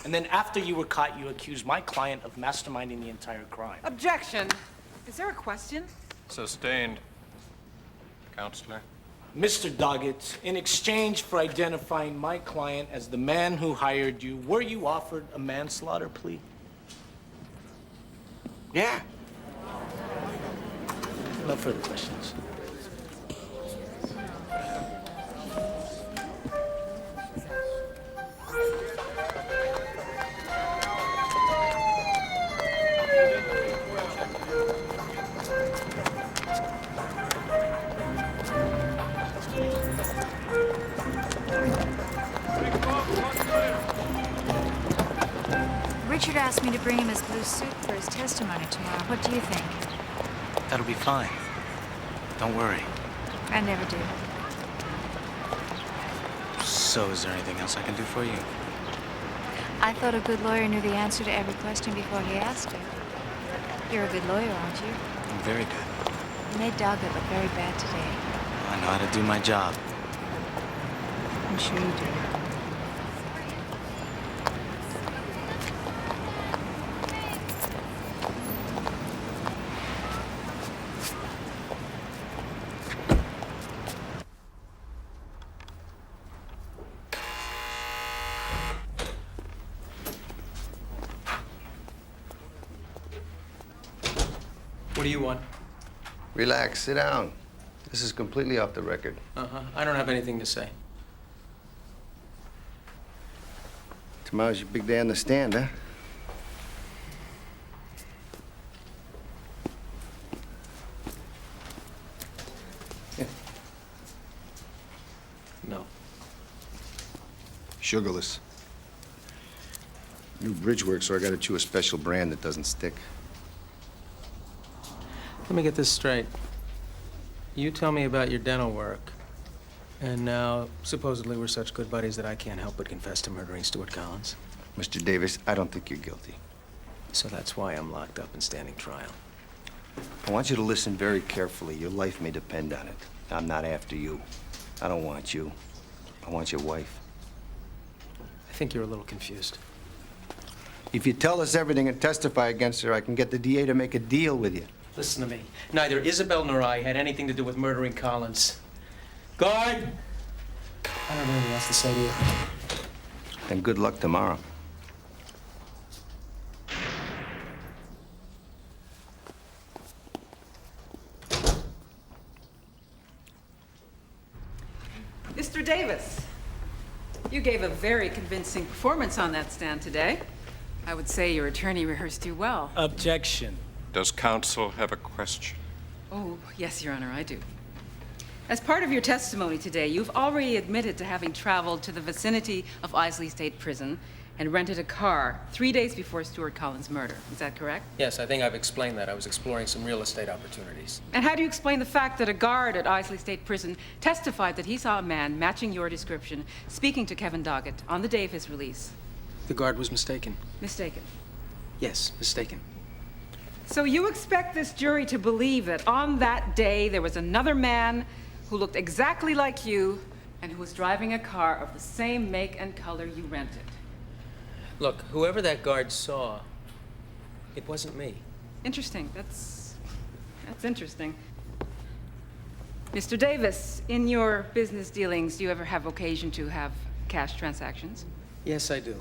And then after you were caught, you accused my client of masterminding the entire crime. Objection. Is there a question? Sustained. Counselor. Mr. Doggett, in exchange for identifying my client as the man who hired you, were you offered a manslaughter plea? Yeah. No further questions. Richard asked me to bring him his blue suit for his testimony tomorrow. What do you think? That'll be fine. Don't worry. I never do. So, is there anything else I can do for you? I thought a good lawyer knew the answer to every question before he asked it. You're a good lawyer, aren't you? I'm very good. You made Doggett look very bad today. I know how to do my job. I'm sure you do. What do you want? Relax, sit down. This is completely off the record. Uh-huh. I don't have anything to say. Tomorrow's your big day on the stand, huh? No. Sugarless. New bridge work, so I gotta chew a special brand that doesn't stick. Let me get this straight. You tell me about your dental work. And now, supposedly, we're such good buddies that I can't help but confess to murdering Stuart Collins. Mr. Davis, I don't think you're guilty. So that's why I'm locked up and standing trial. I want you to listen very carefully. Your life may depend on it. I'm not after you. I don't want you. I want your wife. I think you're a little confused. If you tell us everything and testify against her, I can get the DA to make a deal with you. Listen to me. Neither Isabelle nor I had anything to do with murdering Collins. Guard! I don't know anything else to say to you. Then good luck tomorrow. Mr. Davis, you gave a very convincing performance on that stand today. I would say your attorney rehearsed you well. Objection. Does counsel have a question? Oh, yes, Your Honor, I do. As part of your testimony today, you've already admitted to having traveled to the vicinity of Isley State Prison and rented a car 3 days before Stuart Collins' murder. Is that correct? Yes, I think I've explained that. I was exploring some real estate opportunities. And how do you explain the fact that a guard at Isley State Prison testified that he saw a man matching your description speaking to Kevin Doggett on the day of his release? The guard was mistaken. Mistaken. Yes, mistaken. So you expect this jury to believe that on that day there was another man who looked exactly like you and who was driving a car of the same make and color you rented? Look, whoever that guard saw, it wasn't me. Interesting. That's interesting. Mr. Davis, in your business dealings, do you ever have occasion to have cash transactions? Yes, I do.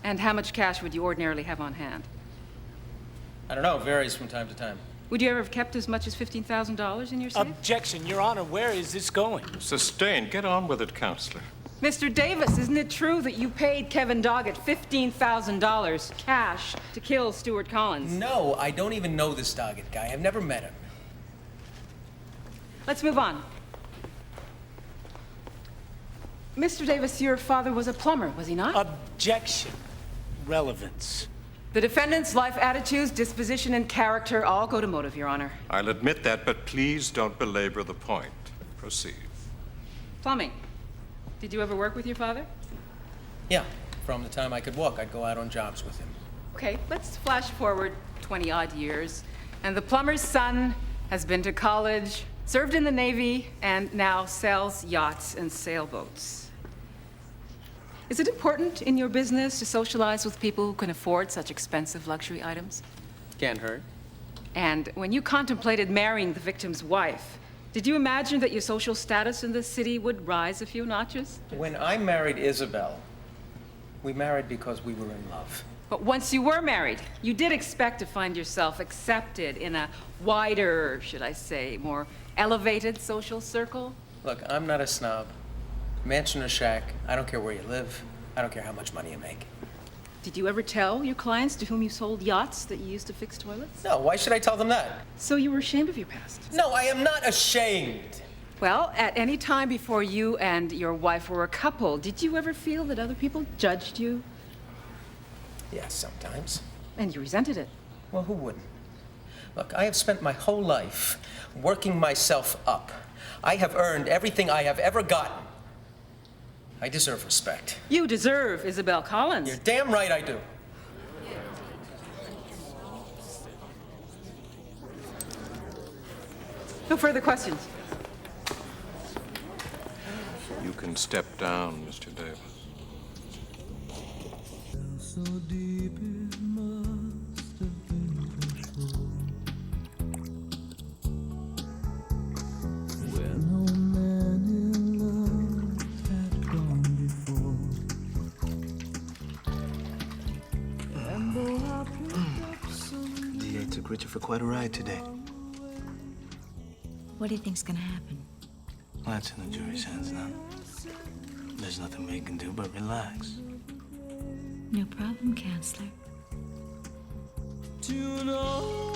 And how much cash would you ordinarily have on hand? I don't know, it varies from time to time. Would you ever have kept as much as $15,000 in your safe? Objection, Your Honor. Where is this going? Sustained. Get on with it, counselor. Mr. Davis, isn't it true that you paid Kevin Doggett $15,000 cash to kill Stuart Collins? No, I don't even know this Doggett guy. I've never met him. Let's move on. Mr. Davis, your father was a plumber, was he not? Objection. relevance. The defendant's life attitudes, disposition, and character all go to motive, Your Honor. I'll admit that, but please don't belabor the point. Proceed. Plumbing. Did you ever work with your father? Yeah, from the time I could walk, I'd go out on jobs with him. Okay, let's flash forward 20-odd years. And the plumber's son has been to college, served in the Navy, and now sells yachts and sailboats. Is it important in your business to socialize with people who can afford such expensive luxury items? Can't hurt. And when you contemplated marrying the victim's wife, did you imagine that your social status in this city would rise a few notches? When I married Isabelle, we married because we were in love. But once you were married, you did expect to find yourself accepted in a wider, should I say, more elevated social circle? Look, I'm not a snob. Mansion or shack, I don't care where you live. I don't care how much money you make. Did you ever tell your clients to whom you sold yachts that you used to fix toilets? No, why should I tell them that? So you were ashamed of your past? No, I am not ashamed. Well, at any time before you and your wife were a couple, did you ever feel that other people judged you? Yes, sometimes. And you resented it? Well, who wouldn't? Look, I have spent my whole life working myself up. I have earned everything I have ever gotten. I deserve respect. You deserve Isabelle Collins. You're damn right I do. No further questions. You can step down, Mr. Davis. So deep it must have been before, where no man in love had gone before. And though I picked up some DA took Richard for quite a ride today. What do you think's gonna happen? Well, that's in the jury's hands now. There's nothing we can do but relax. No problem, counselor. to know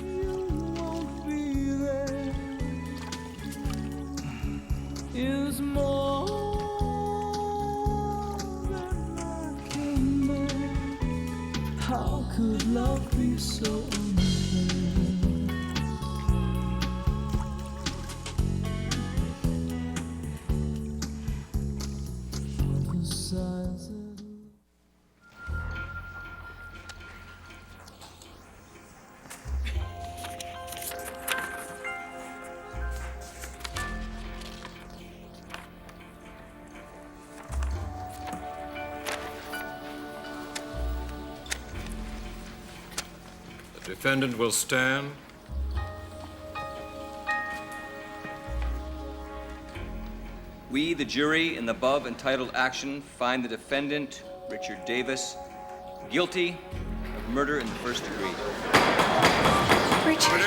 you won't be there is more than I can bear. How could love be so unfair? The signs that The defendant will stand. We, the jury, in the above entitled action, find the defendant, Richard Davis, guilty of murder in the first degree. Richard.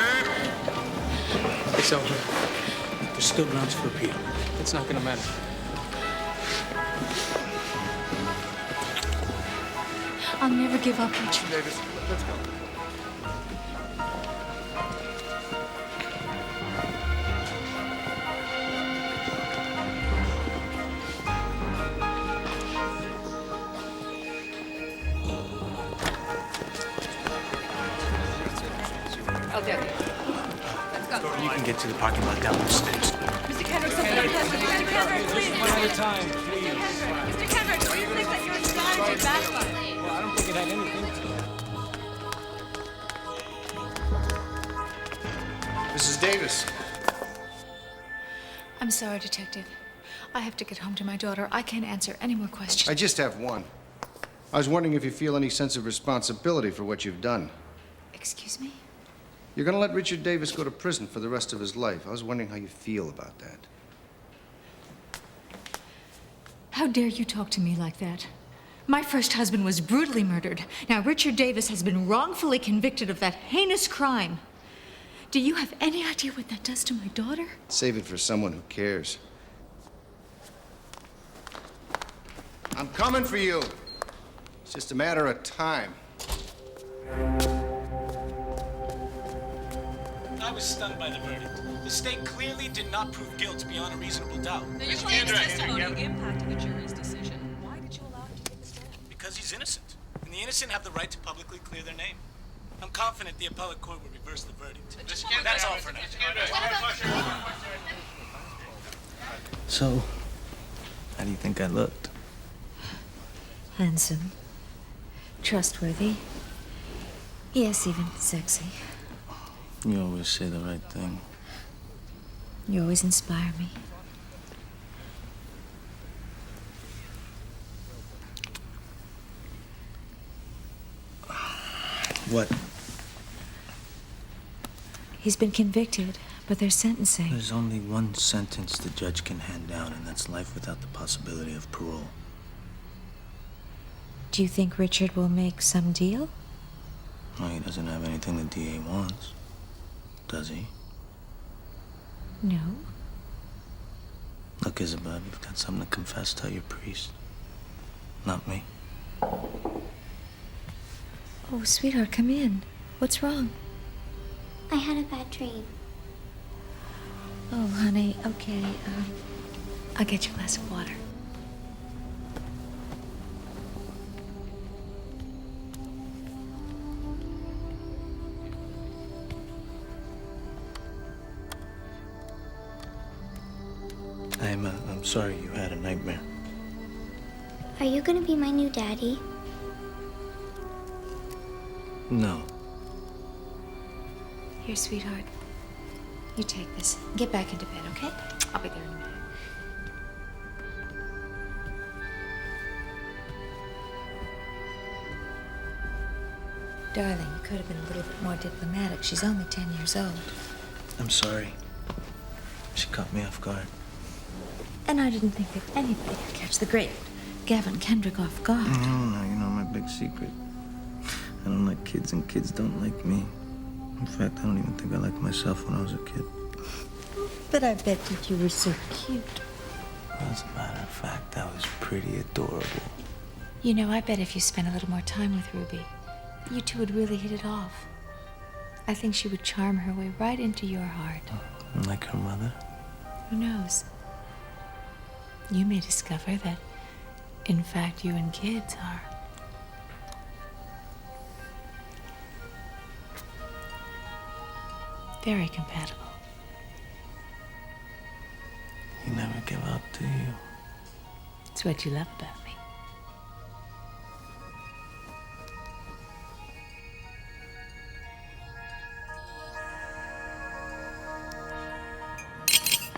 It's over. There's still grounds for appeal. It's not gonna matter. I'll never give up, Richard. Davis, let's go. Okay. Let's go. You can get to the parking lot down the stairs. Mr. Kendrick, somebody has Mr. Kendrick, please. One at a time, please. Mr. Kendrick, do you think that your strategy backfired? Well, I don't think it had anything to. Mrs. Davis. I'm sorry, Detective. I have to get home to my daughter. I can't answer any more questions. I just have one. I was wondering if you feel any sense of responsibility for what you've done. Excuse me? You're gonna let Richard Davis go to prison for the rest of his life. I was wondering how you feel about that. How dare you talk to me like that? My first husband was brutally murdered. Now Richard Davis has been wrongfully convicted of that heinous crime. Do you have any idea what that does to my daughter? Save it for someone who cares. I'm coming for you. It's just a matter of time. I was stunned by the verdict. The state clearly did not prove guilt beyond a reasonable doubt. Now, your client's testimony impacted the jury's decision. Why did you allow him to take the stand? because he's innocent. And the innocent have the right to publicly clear their name. I'm confident the appellate court will reverse the verdict. That's all for now. So, how do you think I looked? Handsome. Trustworthy. Yes, even sexy. You always say the right thing. You always inspire me. What? He's been convicted, but they're sentencing. There's only one sentence the judge can hand down, and that's life without the possibility of parole. Do you think Richard will make some deal? Well, he doesn't have anything the DA wants, does he? No. Look, Isabelle, if you've got something to confess, tell your priest. Not me. Oh, sweetheart, come in. What's wrong? I had a bad dream. Oh, honey, okay. I'll get you a glass of water. I'm sorry you had a nightmare. Are you gonna be my new daddy? No. Here, sweetheart. You take this. Get back into bed, okay? I'll be there in a minute. Darling, you could have been a little bit more diplomatic. She's only 10 years old. I'm sorry. She caught me off guard. And I didn't think that anybody could catch the great Gavin Kendrick off guard. No, you know my big secret. I don't like kids, and kids don't like me. In fact, I don't even think I liked myself when I was a kid. But I bet that you were so cute. As a matter of fact, I was pretty adorable. You know, I bet if you spent a little more time with Ruby, you two would really hit it off. I think she would charm her way right into your heart. Like her mother? Who knows? You may discover that, in fact, you and kids are very compatible. You never give up, do you? It's what you love about me.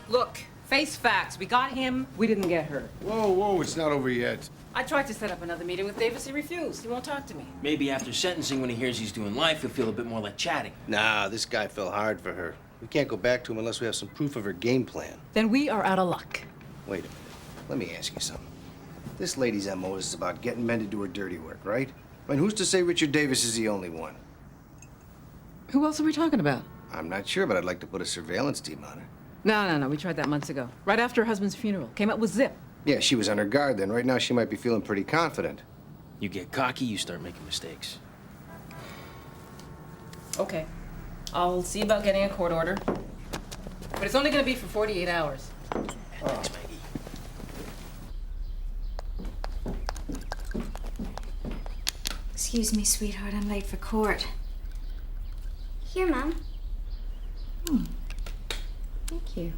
Look, face facts. We got him, we didn't get her. Whoa, whoa, it's not over yet. I tried to set up another meeting with Davis. He refused. He won't talk to me. Maybe after sentencing, when he hears he's doing life, he'll feel a bit more like chatting. Nah, this guy fell hard for her. We can't go back to him unless we have some proof of her game plan. Then we are out of luck. Wait a minute. Let me ask you something. This lady's MO is about getting men to do her dirty work, right? I mean, who's to say Richard Davis is the only one? Who else are we talking about? I'm not sure, but I'd like to put a surveillance team on her. No. We tried that months ago. Right after her husband's funeral. Came up with zip. Yeah, she was on her guard then. Right now, she might be feeling pretty confident. You get cocky, you start making mistakes. Okay. I'll see about getting a court order. But it's only going to be for 48 hours. Thanks, Maggie. Excuse me, sweetheart. I'm late for court. Here, Mom. Thank you.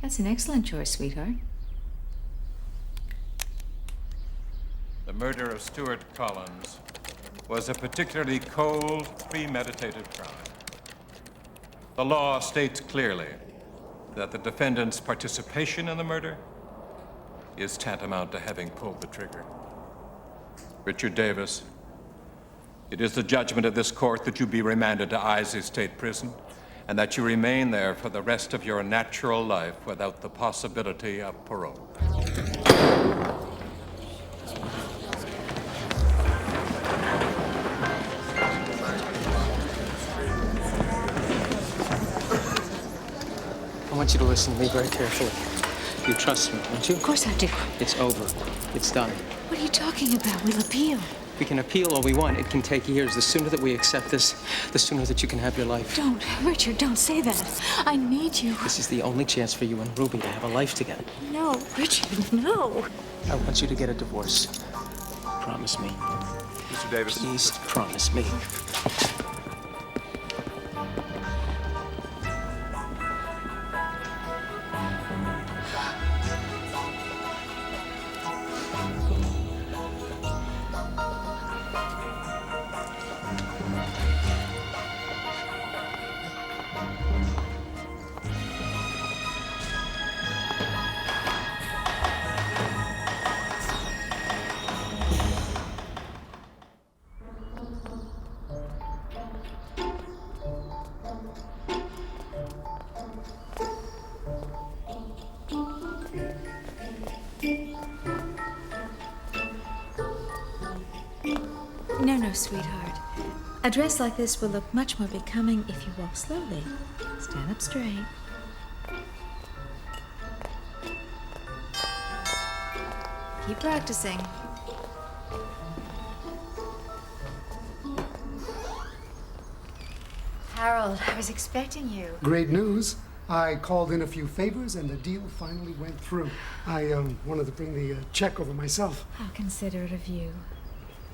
That's an excellent choice, sweetheart. The murder of Stuart Collins was a particularly cold, premeditated crime. The law states clearly that the defendant's participation in the murder is tantamount to having pulled the trigger. Richard Davis, it is the judgment of this court that you be remanded to Isley State Prison and that you remain there for the rest of your natural life without the possibility of parole. I want you to listen to me very carefully. You trust me, don't you? Of course I do. It's over. It's done. What are you talking about? We'll appeal. We can appeal all we want. It can take years. The sooner that we accept this, the sooner that you can have your life. Don't, Richard, don't say that. I need you. This is the only chance for you and Ruby to have a life together. No, Richard, no. I want you to get a divorce. Promise me. Mr. Davis. Please promise me. No, sweetheart. A dress like this will look much more becoming if you walk slowly. Stand up straight. Keep practicing. Harold, I was expecting you. Great news. I called in a few favors and the deal finally went through. I wanted to bring the check over myself. How considerate of you.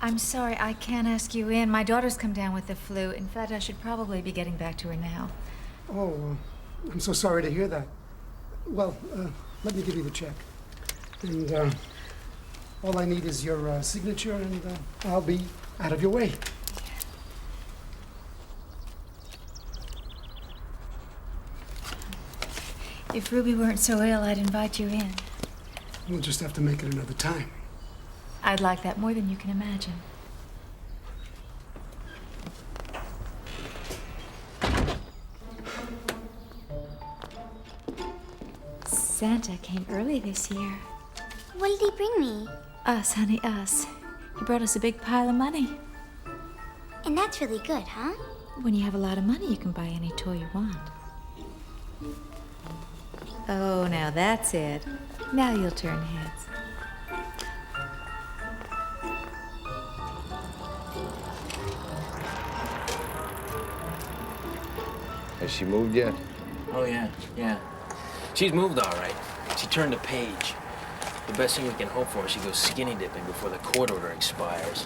I'm sorry, I can't ask you in. My daughter's come down with the flu. In fact, I should probably be getting back to her now. Oh, I'm so sorry to hear that. Well, let me give you the check. And all I need is your signature, and I'll be out of your way. If Ruby weren't so ill, I'd invite you in. We'll just have to make it another time. I'd like that more than you can imagine. Santa came early this year. What did he bring me? Us, honey, us. He brought us a big pile of money. And that's really good, huh? When you have a lot of money, you can buy any toy you want. Oh, now that's it. Now you'll turn heads. Has she moved yet? Oh, yeah. She's moved all right. She turned the page. The best thing we can hope for is she goes skinny dipping before the court order expires.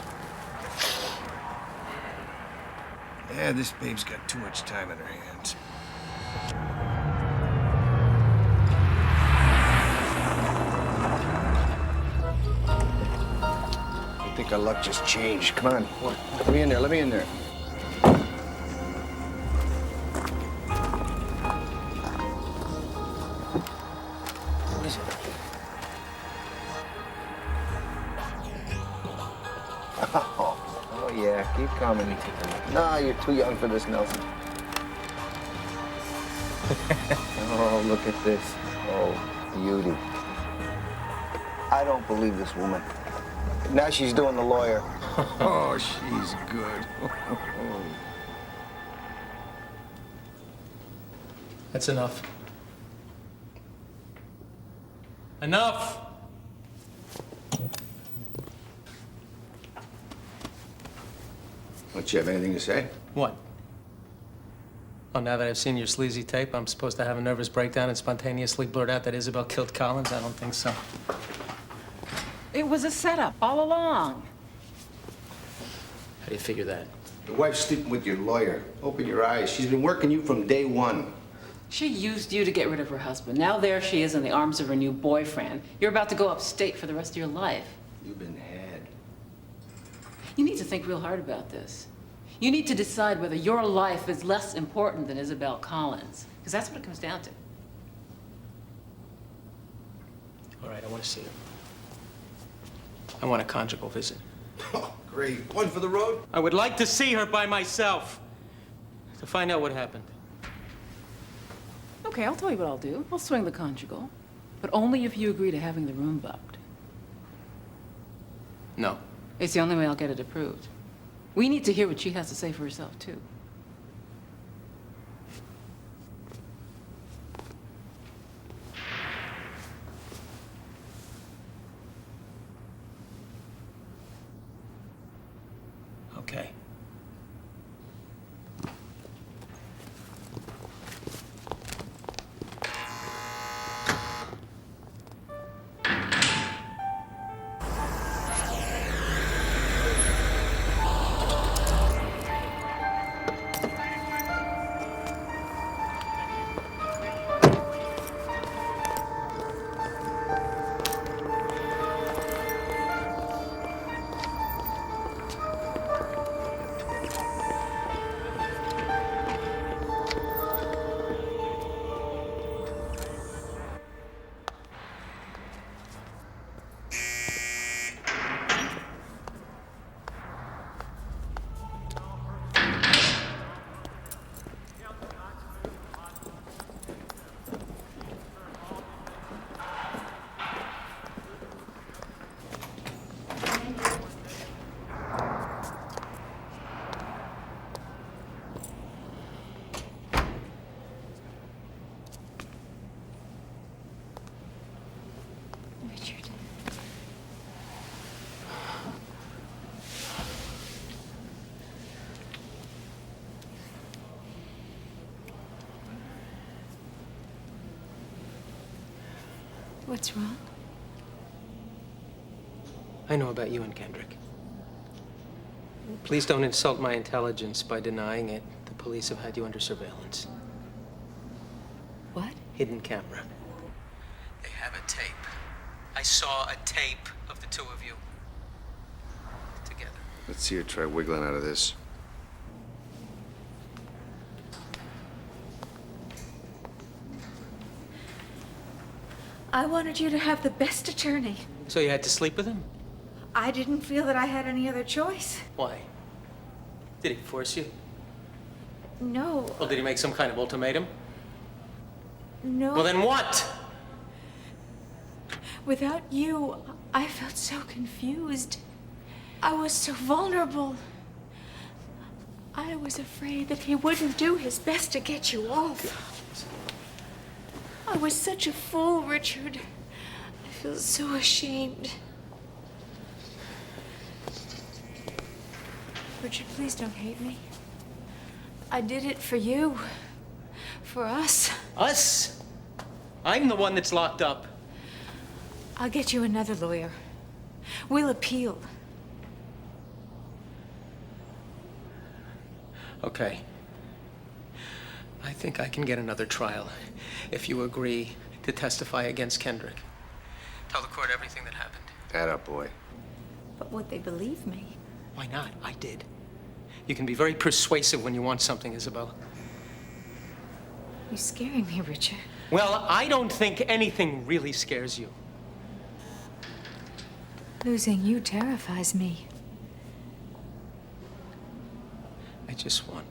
Yeah, this babe's got too much time in her hands. I think our luck just changed. Come on. Let me in there. Let me in there. What is it? Oh, yeah. Keep coming. No, you're too young for this, Nelson. Oh, look at this. Oh, beauty. I don't believe this woman. Now she's doing the lawyer. Oh, she's good. That's enough. Enough! Don't you have anything to say? What? Oh, now that I've seen your sleazy tape, I'm supposed to have a nervous breakdown and spontaneously blurt out that Isabelle killed Collins? I don't think so. It was a setup all along. How do you figure that? Your wife's sleeping with your lawyer. Open your eyes. She's been working you from day one. She used you to get rid of her husband. Now there she is in the arms of her new boyfriend. You're about to go upstate for the rest of your life. You've been had. You need to think real hard about this. You need to decide whether your life is less important than Isabelle Collins, because that's what it comes down to. All right, I want to see her. I want a conjugal visit. Oh, great. One for the road? I would like to see her by myself to find out what happened. Okay, I'll tell you what I'll do. I'll swing the conjugal, but only if you agree to having the room bugged. No. It's the only way I'll get it approved. We need to hear what she has to say for herself, too. What's wrong? I know about you and Kendrick. Please don't insult my intelligence by denying it. The police have had you under surveillance. What? Hidden camera. They have a tape. I saw a tape of the two of you together. Let's see her try wiggling out of this. I wanted you to have the best attorney. So you had to sleep with him? I didn't feel that I had any other choice. Why? Did he force you? No. Well, did he make some kind of ultimatum? No. Well, then what? Without you, I felt so confused. I was so vulnerable. I was afraid that he wouldn't do his best to get you off. I was such a fool, Richard. I feel so ashamed. Richard, please don't hate me. I did it for you. For us. Us? I'm the one that's locked up. I'll get you another lawyer. We'll appeal. Okay. I think I can get another trial if you agree to testify against Kendrick. Tell the court everything that happened. Add up, boy. But would they believe me? Why not? I did. You can be very persuasive when you want something, Isabelle. You're scaring me, Richard. Well, I don't think anything really scares you. Losing you terrifies me. I just want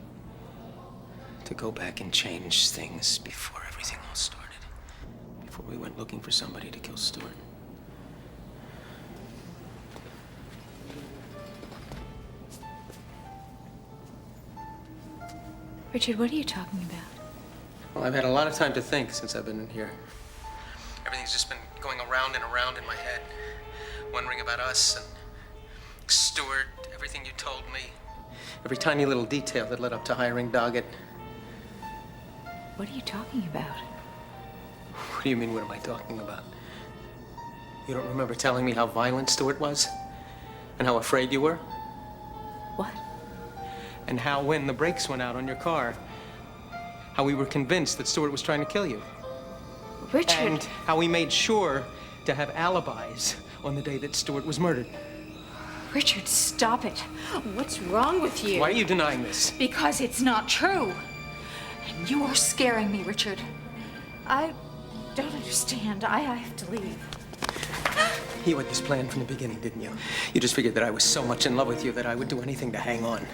to go back and change things before everything all started. Before we went looking for somebody to kill Stuart. Richard, what are you talking about? Well, I've had a lot of time to think since I've been in here. Everything's just been going around and around in my head. Wondering about us and Stuart, everything you told me. Every tiny little detail that led up to hiring Doggett. What are you talking about? What do you mean, what am I talking about? You don't remember telling me how violent Stuart was? And how afraid you were? What? And how, when the brakes went out on your car, how we were convinced that Stuart was trying to kill you. Richard! And how we made sure to have alibis on the day that Stuart was murdered. Richard, stop it. What's wrong with you? Why are you denying this? Because it's not true. And you are scaring me, Richard. I don't understand. I have to leave. You had this plan from the beginning, didn't you? You just figured that I was so much in love with you that I would do anything to hang on.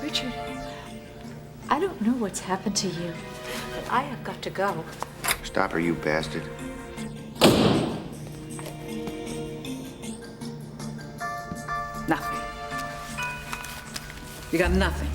Richard, I don't know what's happened to you, but I have got to go. Stop her, you bastard. Nothing. You got nothing.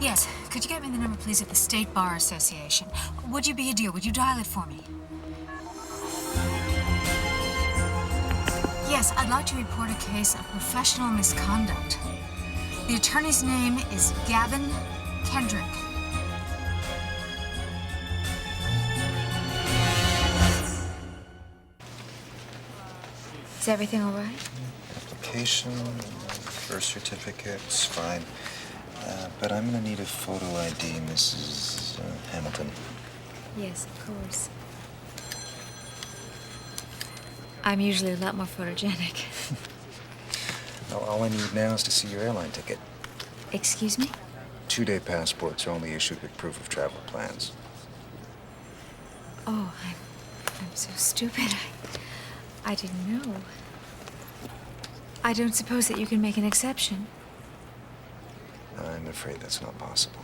Yes, could you get me the number, please, of the State Bar Association? Would you be a dear? Would you dial it for me? Yes, I'd like to report a case of professional misconduct. The attorney's name is Gavin Kendrick. Is everything all right? Application, birth certificate's fine. But I'm gonna need a photo ID, Mrs. Hamilton. Yes, of course. I'm usually a lot more photogenic. Well, all I need now is to see your airline ticket. Excuse me? 2-day passports are only issued with proof of travel plans. Oh, I'm so stupid. I didn't know. I don't suppose that you can make an exception. I'm afraid that's not possible.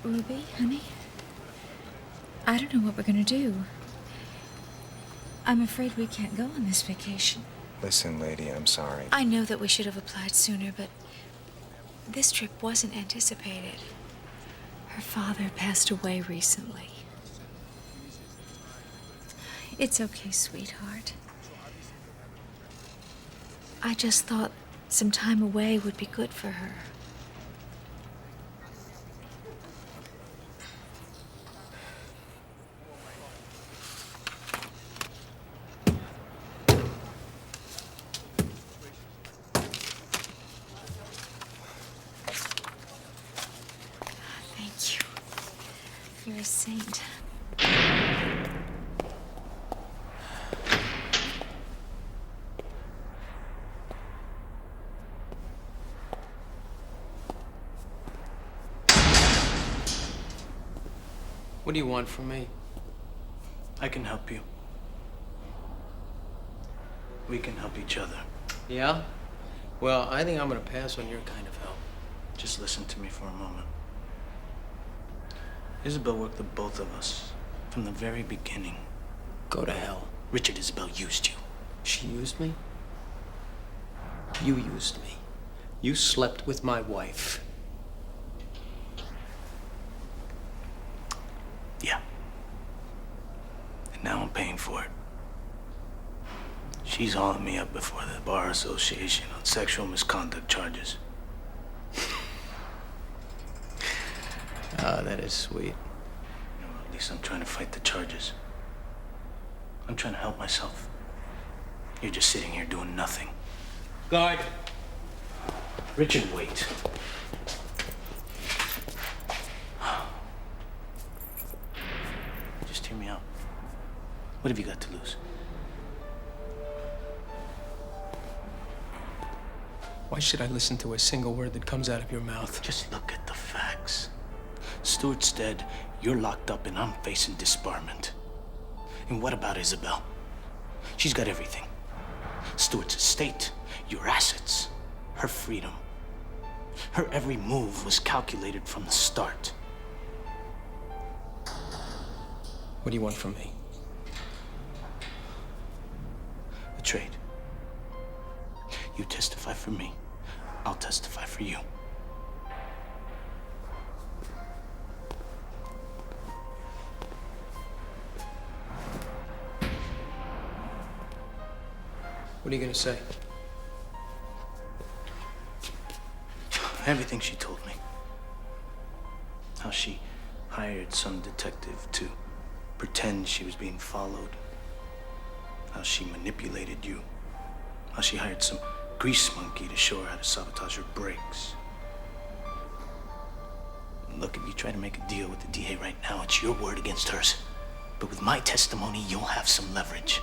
Ruby, honey? I don't know what we're gonna do. I'm afraid we can't go on this vacation. Listen, lady, I'm sorry. I know that we should have applied sooner, but this trip wasn't anticipated. Her father passed away recently. It's okay, sweetheart. I just thought some time away would be good for her. Thank you. You're a saint. What do you want from me? I can help you. We can help each other. Yeah? Well, I think I'm gonna pass on your kind of help. Just listen to me for a moment. Isabelle worked with both of us from the very beginning. Go to hell. Richard, Isabelle used you. She used me? You used me. You slept with my wife. Yeah. And now I'm paying for it. She's hauling me up before the Bar Association on sexual misconduct charges. Ah, that is sweet. At least I'm trying to fight the charges. I'm trying to help myself. You're just sitting here doing nothing. Guard. Richard, wait. Just hear me out. What have you got to lose? Why should I listen to a single word that comes out of your mouth? Just look at the facts. Stuart's dead, you're locked up, and I'm facing disbarment. And what about Isabelle? She's got everything. Stuart's estate, your assets, her freedom. Her every move was calculated from the start. What do you want from me? A trade. You testify for me, I'll testify for you. What are you gonna say? Everything she told me. How she hired some detective to pretend she was being followed. How she manipulated you. How she hired some grease monkey to show her how to sabotage her brakes. Look, if you try to make a deal with the DA right now, it's your word against hers. But with my testimony, you'll have some leverage.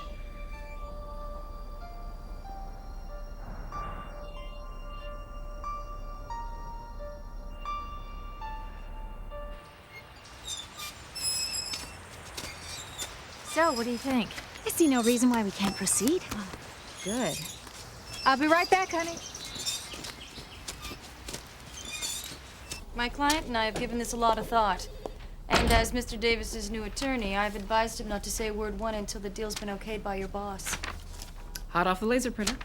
So, what do you think? I see no reason why we can't proceed. Oh, good. I'll be right back, honey. My client and I have given this a lot of thought. And as Mr. Davis's new attorney, I've advised him not to say word one until the deal's been okayed by your boss. Hot off the laser printer.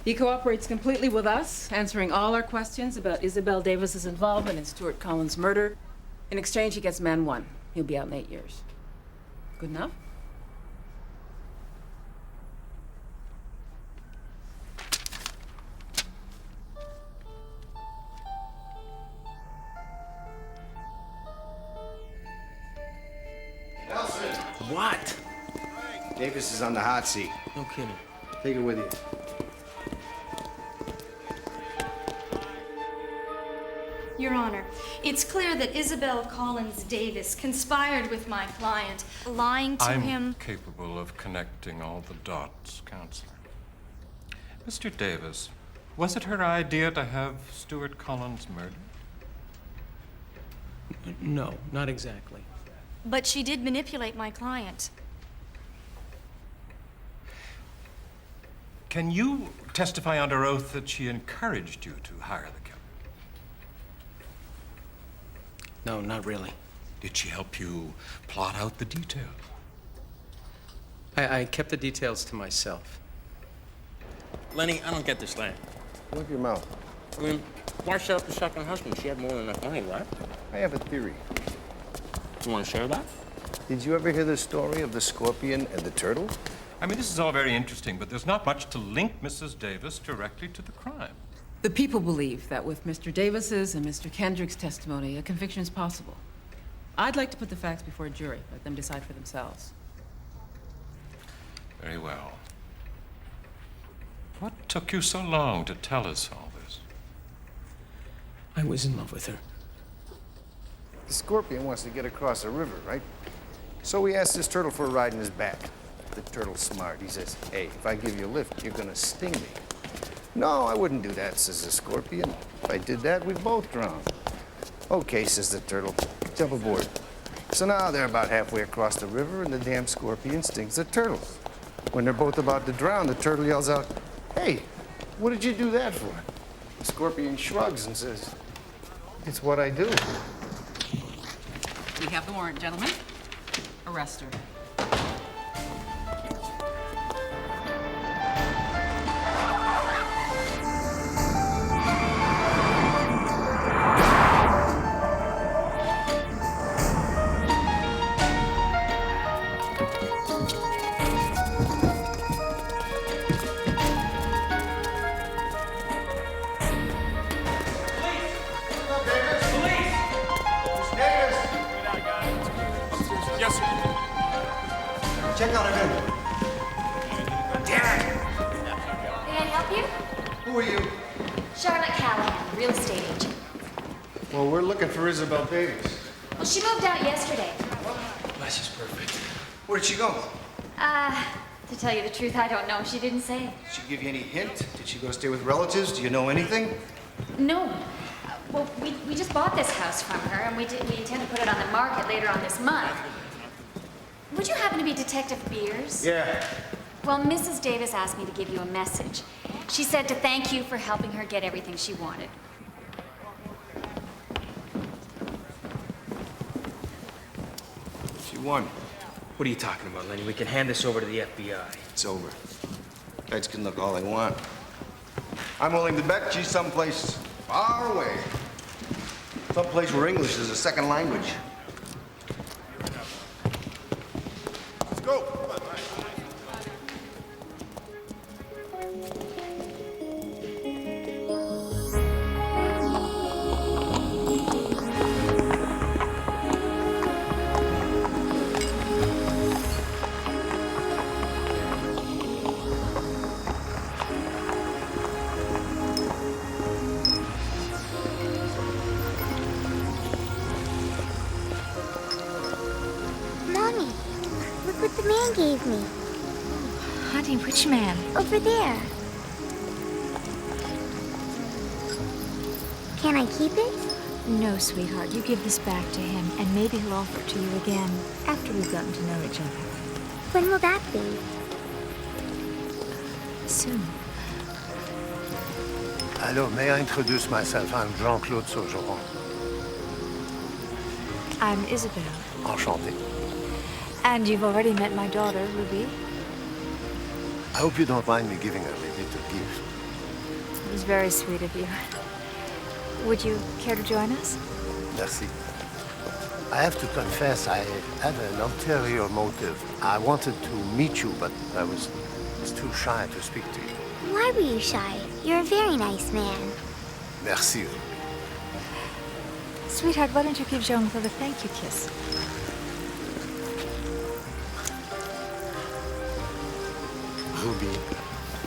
He cooperates completely with us, answering all our questions about Isabelle Davis's involvement in Stuart Collins' murder. In exchange, he gets man one. He'll be out in 8 years. Good enough? What? Davis is on the hot seat. No kidding. Take it with you. Your Honor, it's clear that Isabelle Collins Davis conspired with my client, lying to him. I'm capable of connecting all the dots, Counselor. Mr. Davis, was it her idea to have Stuart Collins murdered? No, not exactly. But she did manipulate my client. Can you testify under oath that she encouraged you to hire the killer? No, not really. Did she help you plot out the details? I kept the details to myself. Lenny, I don't get this thing. Look your mouth. I mean, why set up the second husband? She had more than enough money, right? I have a theory. You want to share that? Did you ever hear the story of the scorpion and the turtle? I mean, this is all very interesting, but there's not much to link Mrs. Davis directly to the crime. The people believe that with Mr. Davis's and Mr. Kendrick's testimony, a conviction is possible. I'd like to put the facts before a jury, let them decide for themselves. Very well. What took you so long to tell us all this? I was in love with her. The scorpion wants to get across a river, right? So he asks this turtle for a ride in his back. The turtle's smart. He says, hey, if I give you a lift, you're gonna sting me. No, I wouldn't do that, says the scorpion. If I did that, we'd both drown. Okay, says the turtle, jump aboard. So now they're about halfway across the river and the damn scorpion stings the turtle. When they're both about to drown, the turtle yells out, hey, what did you do that for? The scorpion shrugs and says, it's what I do. We have the warrant, gentlemen. Arrest her. Yes, sir. Check out her room. Damn it! May I help you? Who are you? Charlotte Callahan, real estate agent. Well, we're looking for Isabelle Davis. Well, she moved out yesterday. This is perfect. Where'd she go? To tell you the truth, I don't know. She didn't say. Did she give you any hint? Did she go stay with relatives? Do you know anything? No. Well, we just bought this house from her, and we intend to put it on the market later on this month. Would you happen to be Detective Beers? Yeah. Well, Mrs. Davis asked me to give you a message. She said to thank you for helping her get everything she wanted. She won. What are you talking about, Lenny? We can hand this over to the FBI. It's over. Feds can look all they want. I'm willing to bet she's someplace far away. Someplace where English is a second language. Let's go. Mommy, look what the man gave me. Honey, which man? Over there. Can I keep it? No, sweetheart. You give this back to him, and maybe he'll offer it to you again after we've gotten to know each other. When will that be? Soon. Alors, may I introduce myself? I'm Jean-Claude Saugeron. I'm Isabelle. Enchanté. And you've already met my daughter, Ruby. I hope you don't mind me giving her a little gift. It was very sweet of you. Would you care to join us? Merci. I have to confess, I had an ulterior motive. I wanted to meet you, but I was too shy to speak to you. Why were you shy? You're a very nice man. Merci. Sweetheart, why don't you give Jean-Claude a thank you kiss? Ruby,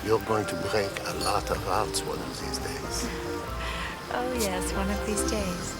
you're going to break a lot of hearts one of these days. Oh, yes, one of these days.